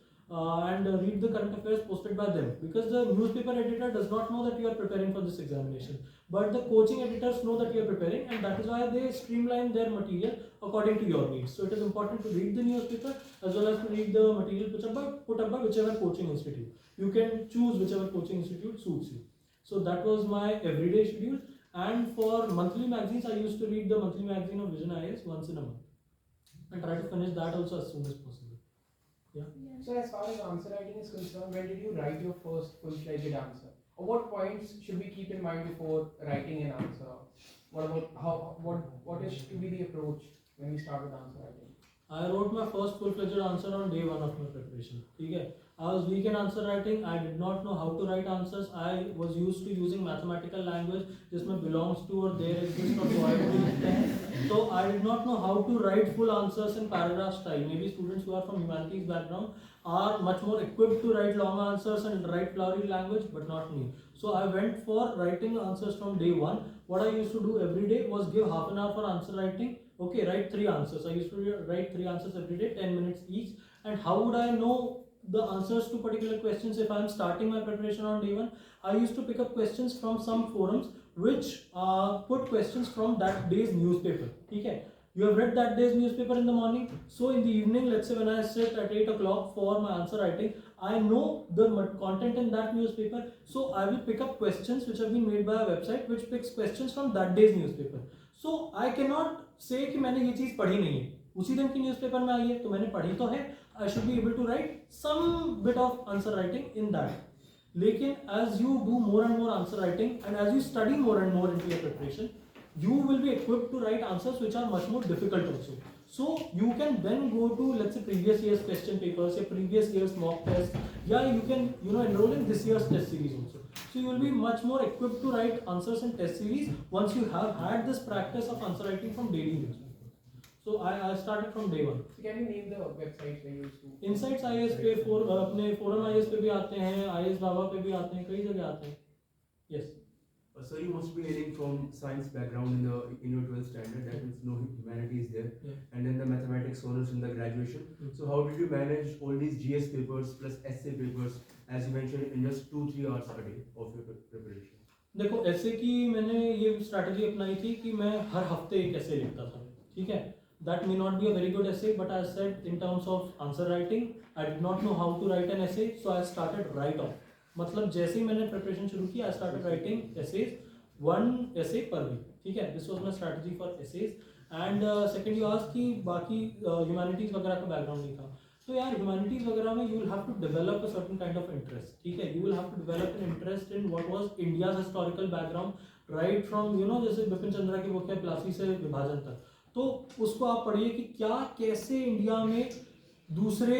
And read the current affairs posted by them, because the newspaper editor does not know that you are preparing for this examination, but the coaching editors know that you are preparing, and that is why they streamline their material according to your needs. So it is important to read the newspaper as well as to read the material put up by whichever coaching institute. You can choose whichever coaching institute suits you. So that was my everyday schedule. And for monthly magazines, I used to read the monthly magazine of Vision IAS once in a month and try to finish that also as soon as possible. So as far as answer writing is concerned, when did you write your first full-fledged answer? Or what points should we keep in mind before writing an answer? What about what is to be the approach when we start with answer writing? I wrote my first full-fledged answer on day 1 of my preparation. Okay, I was weak in answer writing. I did not know how to write answers. I was used to using mathematical language, जिसमें belongs to और there exist और so लिखते हैं. So I did not know how to write full answers in paragraph style. Maybe students who are from humanities background are much more equipped to write long answers and write flowery language, but not me. So I went for writing answers from day 1. What I used to do every day was give half an hour for answer writing. Okay, write 3 answers. I used to write 3 answers every day, 10 minutes each. And how would I know the answers to particular questions if I am starting my preparation on day 1? I used to pick up questions from some forums which put questions from that day's newspaper. Okay, you have read that day's newspaper in the morning, so in the evening, let's say when I sit at 8 o'clock for my answer writing, I know the content in that newspaper, so I will pick up questions which have been made by a website which picks questions from that day's newspaper. So I cannot say कि मैंने ये चीज़ पढ़ी नहीं है, उसी दिन की न्यूज़पेपर में आई है तो मैंने पढ़ी तो है. I should be able to write some bit of answer writing in that. लेकिन as you do more and more answer writing and as you study more and more into your preparation, you will be equipped to write answers which are much more difficult also. So you can then go to, let's say, previous year's question papers, or previous year's mock tests. Yeah, you can enroll in this year's test series also. So you will be much more equipped to write answers in test series once you have had this practice of answer writing from daily newspaper. So I started from day one. So can you name the websites they used to? Insights IAS पे अपने Forum IAS पे भी आते हैं, IAS बाबा पे भी आते हैं, कई जगह आते हैं. Yes. So you must be hailing from science background in your 12th standard, that means no humanities there, Yeah. and then the mathematics honors in the graduation. So how did you manage all these GS papers plus essay papers, as you mentioned, in just 2-3 hours a day of your preparation? देखो ऐसे की मैंने ये स्ट्रैटेजी अपनाई थी कि मैं हर हफ्ते एक ऐसे लिखता था, ठीक है. That may not be a very good essay, but I said in terms of answer writing, I did not know how to write an essay, so I started right off. मतलब जैसे ही मैंने प्रिपरेशन शुरू की, I started writing essays, 1 essay per week, ठीक है. This was my strategy for essays. And second you asked कि बाकी humanities वगैरह का background नहीं था. तो यार humanities वगैरह में you will have to develop a certain kind of interest, ठीक है. You will have to develop an interest in what was India's historical background, right from जैसे बिपिन चंद्रा की बुक है प्लासी से विभाजन तक. तो उसको आप पढ़िए कि क्या कैसे इंडिया में दूसरे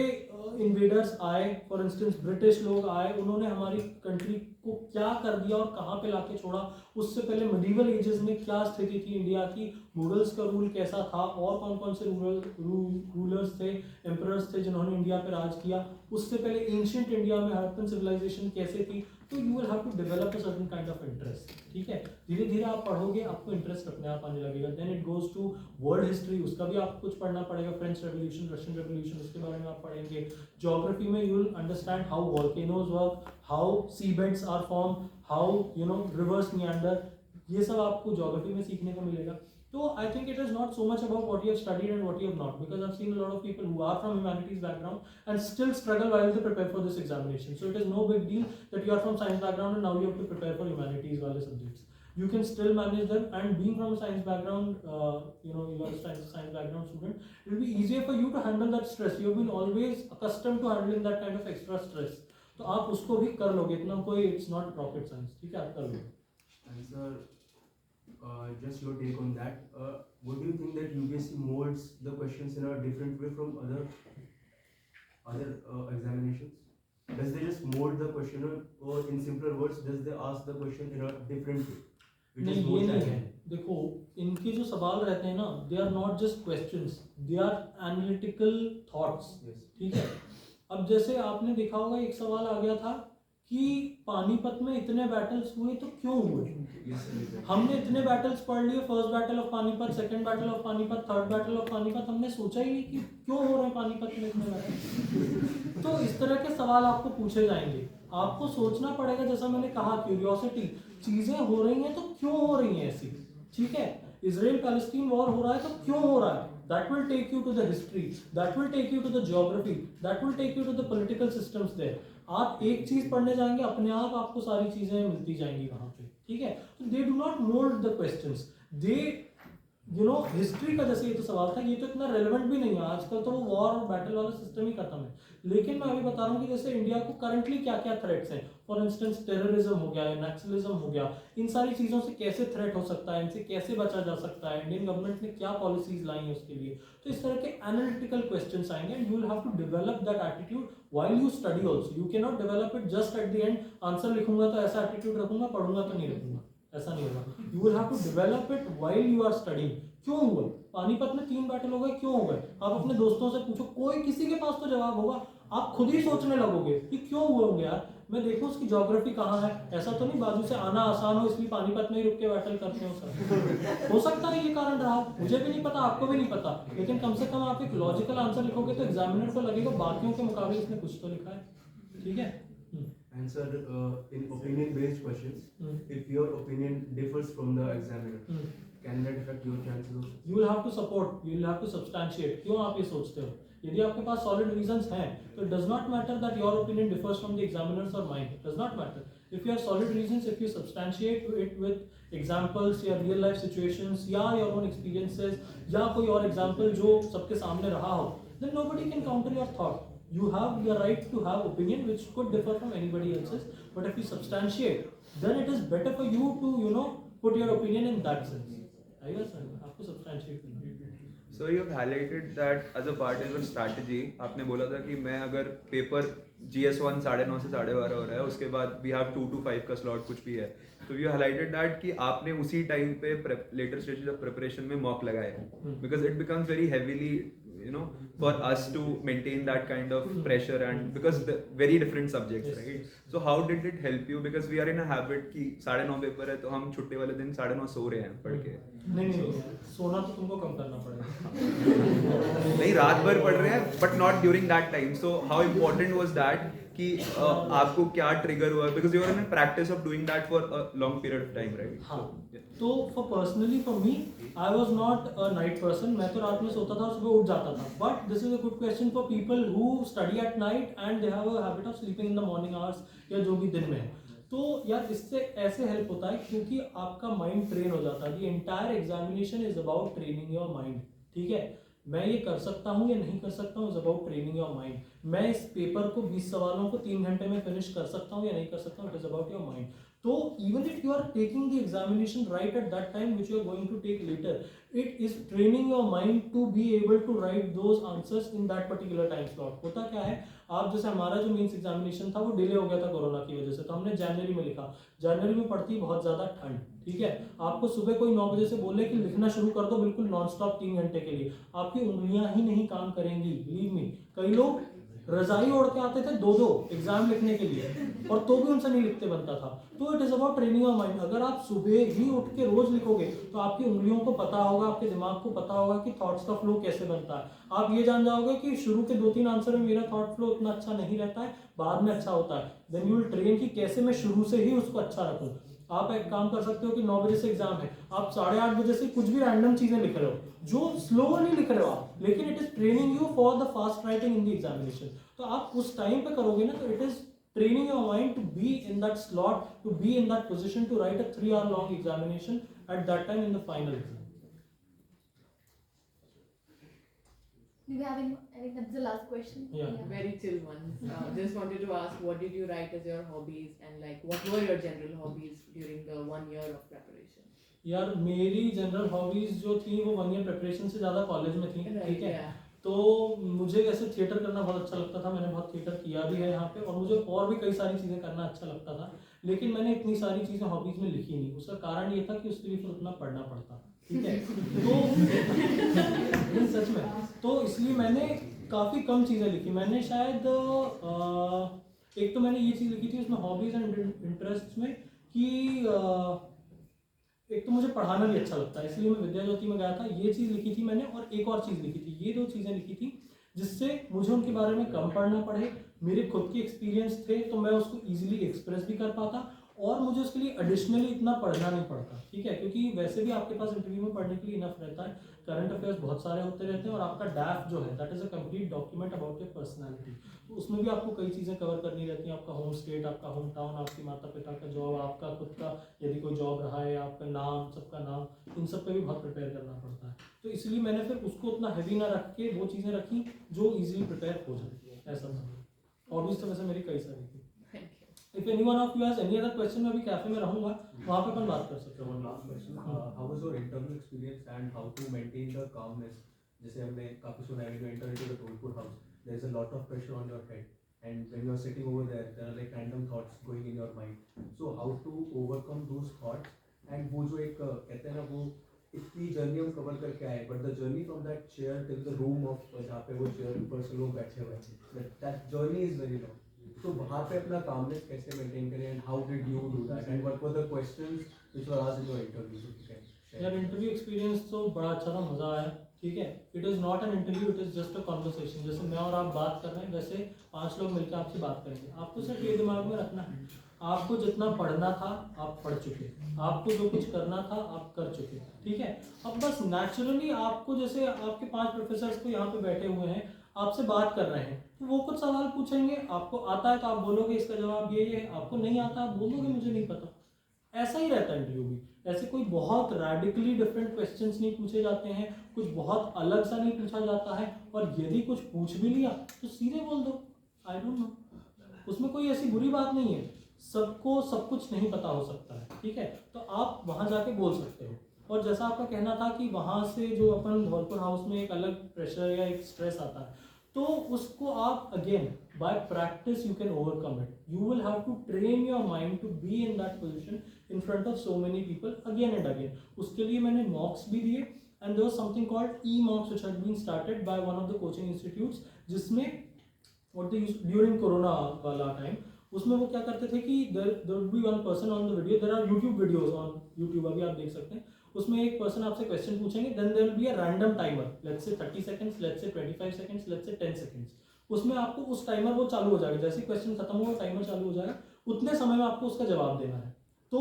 इन्वेडर्स आए, फॉर इंस्टेंस ब्रिटिश लोग आए, उन्होंने हमारी कंट्री को क्या कर दिया और कहाँ पे लाके छोड़ा. उससे पहले मिडिवल एजेस में क्या स्थिति थी इंडिया की, मुगल्स का रूल कैसा था, और कौन कौन से रूलर्स थे, एम्परर्स थे जिन्होंने इंडिया पे राज किया. उससे पहले एंशिएंट इंडिया में हड़प्पन सिविलाइजेशन कैसे थी. तो you will have to develop a certain kind of interest, ठीक है. धीरे धीरे आप पढ़ोगे, आपको इंटरेस्ट अपने आप आने लगेगा. Then it goes to world history, उसका भी आपको कुछ पढ़ना पड़ेगा. फ्रेंच रेवोल्यूशन, रशियन रेवोल्यूशन, उसके बारे में आप पढ़ेंगे. ज्योग्राफी में you will understand how volcanoes work, how sea beds are form, how rivers meander. ये सब आपको ज्योग्राफी में सीखने को मिलेगा. So I think it is not so much about what you have studied and what you have not, because I've seen a lot of people who are from humanities background and still struggle while they prepare for this examination. So it is no big deal that you are from science background and now you have to prepare for humanities wale subjects. You can still manage them, and being from a science background, you are a science background student, it will be easier for you to handle that stress. You have been always accustomed to handling that kind of extra stress. तो आप उसको भी कर लोगे, इतना कोई it's not rocket science, ठीक है, आप कर लोगे. And sir, just your take on that. What do you think that UPSC molds the questions in a different way from other examinations? Does they just mold the question, or in simpler words, does they ask the question in a different way? नहीं ये नहीं है. देखो इनके जो सवाल रहते हैं ना, they are not just questions, they are analytical thoughts. ठीक है. अब जैसे आपने देखा होगा एक सवाल आ गया था कि पानीपत में इतने बैटल्स हुए तो क्यों हुए. हमने इतने बैटल्स पढ़ लिए, first battle of Panipat, second battle of Panipat, third battle of Panipat, हमने सोचा ही नहीं कि क्यों हो रहे हैं पानीपत में इतने बैटल. तो इस तरह के सवाल आपको पूछे जाएंगे, आपको सोचना पड़ेगा. जैसा मैंने कहा, क्यूरियोसिटी, चीजें हो रही हैं तो क्यों हो रही हैं ऐसी, ठीक है. इजराइल पैलेस्टीन वॉर हो रहा है तो क्यों हो रहा है. That will take you to the history, that will take you to the geography, that will take you to the political systems there. आप एक चीज पढ़ने जाएंगे, अपने आप आपको सारी चीजें मिलती जाएंगी वहां पे, ठीक है. तो दे do not mould the questions, they history का जैसे ये तो सवाल था, ये तो इतना रेलेवेंट भी नहीं है आजकल, तो वो वॉर और बैटल वाला सिस्टम ही खत्म है. लेकिन मैं अभी बता रहा हूँ कि जैसे इंडिया को करंटली क्या क्या थ्रेट्स हैं. फॉर इंस्टेंस टेररिज्म हो गया, नक्सलिज्म हो गया, इन सारी चीज़ों से कैसे थ्रेट हो सकता है, इनसे कैसे बचा जा सकता है, इंडियन गवर्नमेंट ने क्या पॉलिसीज लाई हैं उसके लिए. तो इस तरह के एनालिटिकल क्वेश्चंस आएंगे, and you will have to develop that attitude while you study also. You can not develop it just at the end. Answer लिखूंगा तो ऐसा एटीट्यूड रखूंगा, पढ़ूंगा तो नहीं रखूंगा, ऐसा नहीं होगा. You will have to develop it while you are studying. क्यों हुआ पानीपत में 3 बैटल हो गए, क्यों हो गए, आप अपने दोस्तों से पूछो, कोई किसी के पास तो जवाब होगा. आप खुद ही सोचने लगोगे कि क्यों हुए होंगे यार, मैं देखूं उसकी ज्योग्राफी कहाँ है. ऐसा तो नहीं बाजू से आना आसान हो इसलिए पानीपत में ही रुक के बैटल करते हो सर. हो सकता है ये कारण रहा, मुझे भी नहीं पता, आपको भी नहीं पता, लेकिन कम से कम आप एक लॉजिकल आंसर लिखोगे तो एग्जामिनर को लगेगा बाकियों के मुकाबले इसने कुछ तो लिखा है, ठीक है. And sir, in opinion-based questions, if your opinion differs from the examiner, can that affect your chances of? You will have to support, you will have to substantiate. क्यों आप ये सोचते हो? यदि आपके पास solid reasons हैं, तो it does not matter that your opinion differs from the examiner's or mine. It does not matter. If you have solid reasons, if you substantiate it with examples या real life situations या your own experiences या कोई और example जो सबके सामने रहा हो, then nobody can counter your thought. You have the right to have opinion which could differ from anybody else's, but if you substantiate, then it is better for you to put your opinion in that sense. आएगा सर, आपको सब्सटैंशिएट करना है। So you have highlighted that as a part of your strategy. आपने बोला था कि मैं अगर पेपर GS1 9:30 से 12:30 हो रहा है, उसके बाद we have 2 to 5 का slot कुछ भी है, तो you highlighted that कि आपने उसी टाइम पे later stages of preparation में mock लगाए हैं, because it becomes very heavily, you know, for us to maintain that kind of pressure, and because the very different subjects, right? So how did it help you? Because we are in a habit कि 9:30 पेपर है तो हम छुट्टी वाले दिन 9:30 सो रहे हैं पढ़ के। नहीं, सोना तो तुमको कम करना पड़ेगा। नहीं, रात भर पढ़ रहे हैं, but not during that time. So how important was that कि आपको क्या ट्रिगर हुआ, because you are in a practice of doing that for a long period of time, right? हाँ, तो for personally for me, I was not a night person. मैं तो रात में सोता था और सुबह उठ जाता था. But this is a good question for people who study at night and they have a habit of sleeping in the morning hours या जो भी दिन में है. तो यार इससे ऐसे हेल्प होता है क्योंकि आपका माइंड ट्रेन हो जाता है. The entire examination is about training your mind. ठीक है, मैं ये कर सकता हूँ या नहीं कर सकता हूँ, is about training your mind. मैं इस पेपर को 20 सवालों को 3 घंटे में फिनिश कर सकता हूँ या नहीं कर सकता हूँ, it is about your mind. तो even if you are taking the examination right at that time which you are going to take later, it is training your mind to be able to write those answers in that particular time slot. होता क्या है, आप जैसे हमारा जो मेंस एग्जामिनेशन था वो डिले हो गया था कोरोना की वजह से, तो हमने जनवरी में लिखा. जनवरी में पड़ती बहुत ज्यादा ठंड, ठीक है, आपको सुबह कोई 9 बजे से बोले कि लिखना शुरू कर दो बिल्कुल नॉन स्टॉप 3 घंटे के लिए, आपकी उंगलियां ही नहीं काम करेंगी. बिलीव मी, कई लोग रजाई ओढ़ के आते थे 2-2 एग्जाम लिखने के लिए और तो भी उनसे नहीं लिखते बनता था. तो it is about training your mind. अगर आप सुबह ही उठ के रोज लिखोगे तो आपकी उंगलियों को पता होगा, आपके दिमाग को पता होगा कि थॉट्स का फ्लो कैसे बनता है. आप ये जान जाओगे कि शुरू के 2-3 आंसर में मेरा थॉट फ्लो उतना अच्छा नहीं रहता है, बाद में अच्छा होता है. देन यू विल ट्रेन कि कैसे मैं शुरू से ही उसको अच्छा रखूं. आप एक काम कर सकते हो कि 9 बजे से एग्जाम है, आप 8:30 बजे से कुछ भी रैंडम चीजें लिख रहे हो जो स्लो नहीं लिख रहे हो आप, लेकिन it is training you for the fast writing in the examination. तो आप उस टाइम पे करोगे ना, तो it is training your mind to be in that slot, to be in that position to write a 3-hour long examination at that time in the final exam. Do you have any? I think that's the last question. Yeah. Very chill ones. Just wanted to ask, what did you write as your hobbies, and like what were your general hobbies during the 1 year of preparation? यार मेरी जनरल हॉबीज जो थी वो 1 ईयर प्रिपरेशन से ज़्यादा कॉलेज में थी, ठीक है. तो मुझे वैसे थिएटर करना बहुत अच्छा लगता था, मैंने बहुत थिएटर किया भी है यहाँ पे, और मुझे और भी कई सारी चीज़ें करना अच्छा लगता था, लेकिन मैंने इतनी सारी चीज़ें हॉबीज में लिखी नहीं. उसका कारण ये था कि उसके लिए फिर उतना पढ़ना पड़ता, ठीक है. तो सच में तो इसलिए मैंने काफ़ी कम चीज़ें लिखी. मैंने शायद एक तो मैंने ये चीज़ लिखी थी उसमें हॉबीज एंड इंटरेस्ट में कि एक तो मुझे पढ़ाना भी अच्छा लगता है, इसलिए मैं विद्या ज्योति में गया था. ये चीज़ लिखी थी मैंने, और एक और चीज़ लिखी थी. ये 2 चीज़ें लिखी थी जिससे मुझे उनके बारे में कम पढ़ना पड़े. मेरे खुद के एक्सपीरियंस थे तो मैं उसको इजीली एक्सप्रेस भी कर पाता, और मुझे उसके लिए एडिशनली इतना पढ़ना नहीं पड़ता, ठीक है. क्योंकि वैसे भी आपके पास इंटरव्यू में पढ़ने के लिए इनफ रहता है. करंट अफेयर्स बहुत सारे होते रहते हैं, और आपका डैफ जो है that is a complete document about your personality. तो उसमें भी आपको कई चीज़ें कवर करनी रहती हैं. आपका होम स्टेट, आपका होम टाउन, आपके माता पिता का जॉब, आपका खुद का यदि कोई जॉब रहा है, आपका नाम, सबका नाम, इन सब पे भी बहुत प्रिपेयर करना पड़ता है. तो इसलिए मैंने फिर उसको उतना हैवी ना रख के वो चीज़ें रखी जो ईजिली प्रिपेयर हो जाती है. ऐसा था. हॉबीज तो वैसे मेरी कई सारी थी. If anyone of you has any other question, मैं अभी कैफे में रहूँगा, वहाँ पे अपन बात कर सकते हैं. One last question. How was your interview experience and how to maintain the calmness? जैसे हमने काफी सुना है, when you enter into the Tolpur house, there is a lot of pressure on your head, and when you are sitting over there are like random thoughts going in your mind. So how to overcome those thoughts? And वो जो एक कहते हैं ना, वो इतनी जर्नी हम कवर करके आए, but the journey from that chair till the room of जहाँ पे वो chair person लोग बैठे हुए हैं, that journey is very long. तो वहाँ पे अपना calmness कैसे maintain करें, and how did you do that, and what were the questions which were asked in your interview? यार इंटरव्यू एक्सपीरियंस तो बड़ा अच्छा था, मज़ा आया, ठीक है. It is not an interview, it is just a conversation. जैसे मैं और आप बात कर रहे हैं, वैसे 5 लोग मिलकर आपसे बात करेंगे. आपको सिर्फ ये दिमाग में रखना है, आपको जितना पढ़ना था आप पढ़ चुके, आपको जो कुछ करना था आप कर चुके, ठीक है. अब बस नेचुरली आपको, जैसे आपके 5 प्रोफेसर्स को यहाँ पे बैठे हुए हैं, आपसे बात कर रहे हैं, तो वो कुछ सवाल पूछेंगे, आपको आता है तो आप बोलोगे इसका जवाब ये है, आपको नहीं आता आप बोलोगे मुझे नहीं पता. ऐसा ही रहता है इंटरव्यू भी. ऐसे कोई बहुत रेडिकली डिफरेंट क्वेश्चंस नहीं पूछे जाते हैं, कुछ बहुत अलग सा नहीं पूछा जाता है, और यदि कुछ पूछ भी लिया तो सीधे बोल दो आई डोंट नो. उसमें कोई ऐसी बुरी बात नहीं है. सबको सब कुछ नहीं पता हो सकता है, ठीक है. तो आप वहाँ जाके बोल सकते हो. और जैसा आपका कहना था कि वहाँ से जो अपन धौलपुर हाउस में एक अलग प्रेशर या एक स्ट्रेस आता है, तो उसको आप again by practice you can overcome it. You will have to train your mind to be in that position in front of so many people again and again. उसके लिए मैंने मॉक्स भी दिए, and there was something called e mocks which had been started by one of the coaching institutes, जिसमें what they used during corona वाला टाइम, उसमें वो क्या करते थे कि there would be one person on the video. There are YouTube videos on YouTube, अभी आप देख सकते हैं. उसमें एक पर्सन आपसे क्वेश्चन पूछेंगे, then there will be a random timer, let's say 30 seconds, let's say 25 seconds, let's say 10 seconds. उसमें आपको उस टाइमर वो चालू हो जाएगा, जैसे क्वेश्चन खत्म हुआ टाइमर चालू हो जाएगा, उतने समय में आपको उसका जवाब देना है. तो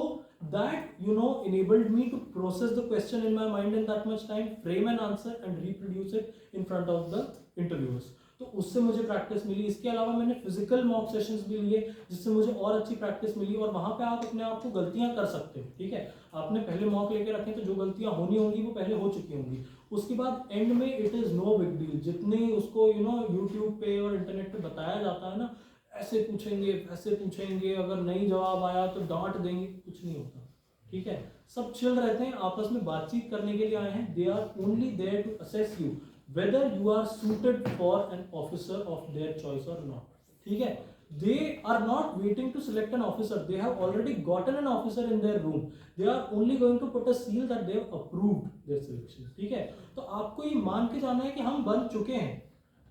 that enabled me to process the question in my mind in that much time, frame an answer and reproduce it in front of the interviewers. तो उससे मुझे प्रैक्टिस मिली. इसके अलावा मैंने फिजिकल मॉक सेशंस भी लिए, जिससे मुझे और अच्छी प्रैक्टिस मिली. और वहाँ पे आप अपने आप को गलतियाँ कर सकते हो, ठीक है. आपने पहले मॉक लेके रखे तो जो गलतियाँ होनी होंगी वो पहले हो चुकी होंगी. उसके बाद एंड में it is no big deal. जितने उसको यूट्यूब पे और इंटरनेट पे बताया जाता है ना, ऐसे पूछेंगे वैसे पूछेंगे, अगर नहीं जवाब आया तो डांट देंगे, कुछ नहीं होता, ठीक है. सब चिल रहते हैं, आपस में बातचीत करने के लिए आए हैं. They are only there to assess you whether you are suited for an officer of their choice or not, ठीक है. They are not waiting to select an officer. They have already gotten an officer in their room. They are only going to put a seal that they have approved their selection, ठीक है. तो आपको ये मान के जाना है कि हम बन चुके हैं.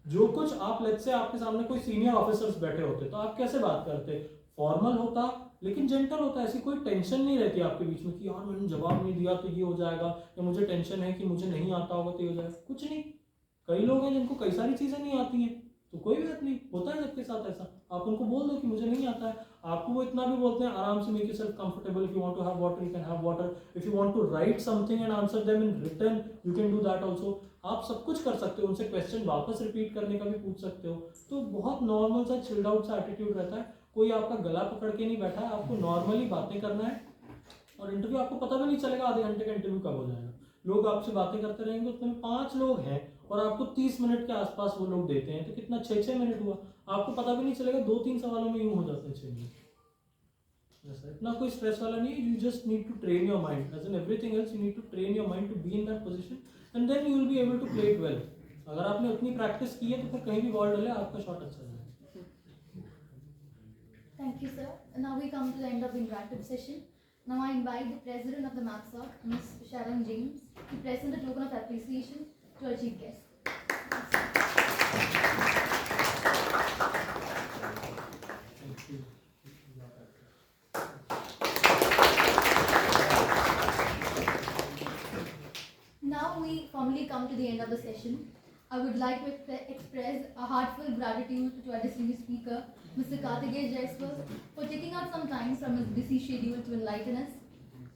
जो कुछ आप लेट्स से आपके सामने कोई सीनियर ऑफिसर्स बैठे होते तो आप कैसे बात करते, फॉर्मल होता लेकिन जेंटल होता. ऐसी कोई टेंशन नहीं रहती आपके बीच में कि यार मैंने जवाब नहीं दिया तो ये हो जाएगा, या मुझे टेंशन है कि मुझे नहीं आता होगा तो ये हो जाएगा. कुछ नहीं. कई लोग हैं जिनको कई सारी चीज़ें नहीं आती हैं, तो कोई बात नहीं, होता है सबके साथ ऐसा. आप उनको बोल दो कि मुझे नहीं आता है. आपको वो इतना भी बोलते हैं, आराम से make yourself comfortable. If you want to have water you can have water. If you want to write something and answer them in written you can do that also. आप सब कुछ कर सकते हो. उनसे क्वेश्चन वापस रिपीट करने का भी पूछ सकते हो. तो बहुत नॉर्मल सा चिल्ड आउट सा एटीट्यूड रहता है. कोई आपका गला पकड़ के नहीं बैठा है. आपको नॉर्मली बातें करना है, और इंटरव्यू आपको पता भी नहीं चलेगा आधे घंटे का इंटरव्यू कब हो जाएगा. लोग आपसे बातें करते रहेंगे, उसमें 5 लोग हैं और आपको 30 मिनट के आसपास वो लोग देते हैं, तो कितना 6-6 मिनट हुआ. आपको पता भी नहीं चलेगा, 2-3 सवालों में यूं हो जाते हैं 6 मिनट. इतना कोई स्ट्रेस वाला नहीं है. You just need to train your mind. As in everything else you need to train your mind to be in that position, and then you will be able to play it well. अगर आपने उतनी प्रैक्टिस की है तो फिर कहीं भी बॉल डाले आपका शॉट अच्छा जाएगा. Thank you, sir. Now we come to the end of the interactive session. Now I invite the president of the MAPSOC, Ms. Sharon James, to present a token of appreciation to our chief guest. Now we formally come to the end of the session. I would like to express a heartfelt gratitude to our distinguished speaker, Mr. Karthikeya Jaiswal, for taking out some time from his busy schedule to enlighten us.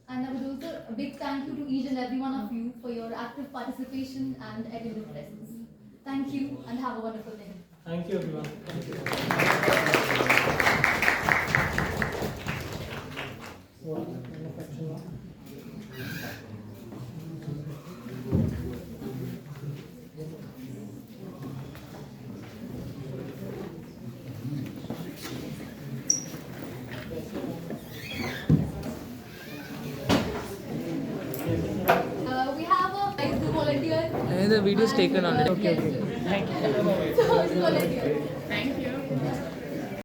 And I would also a big thank you to each and every one of you for your active participation and attentive presence. Thank you and have a wonderful day. Thank you everyone. Thank you. We have a nice volunteer. The video is taken already. Okay. Yes. Thank you. So, volunteer. Thank you.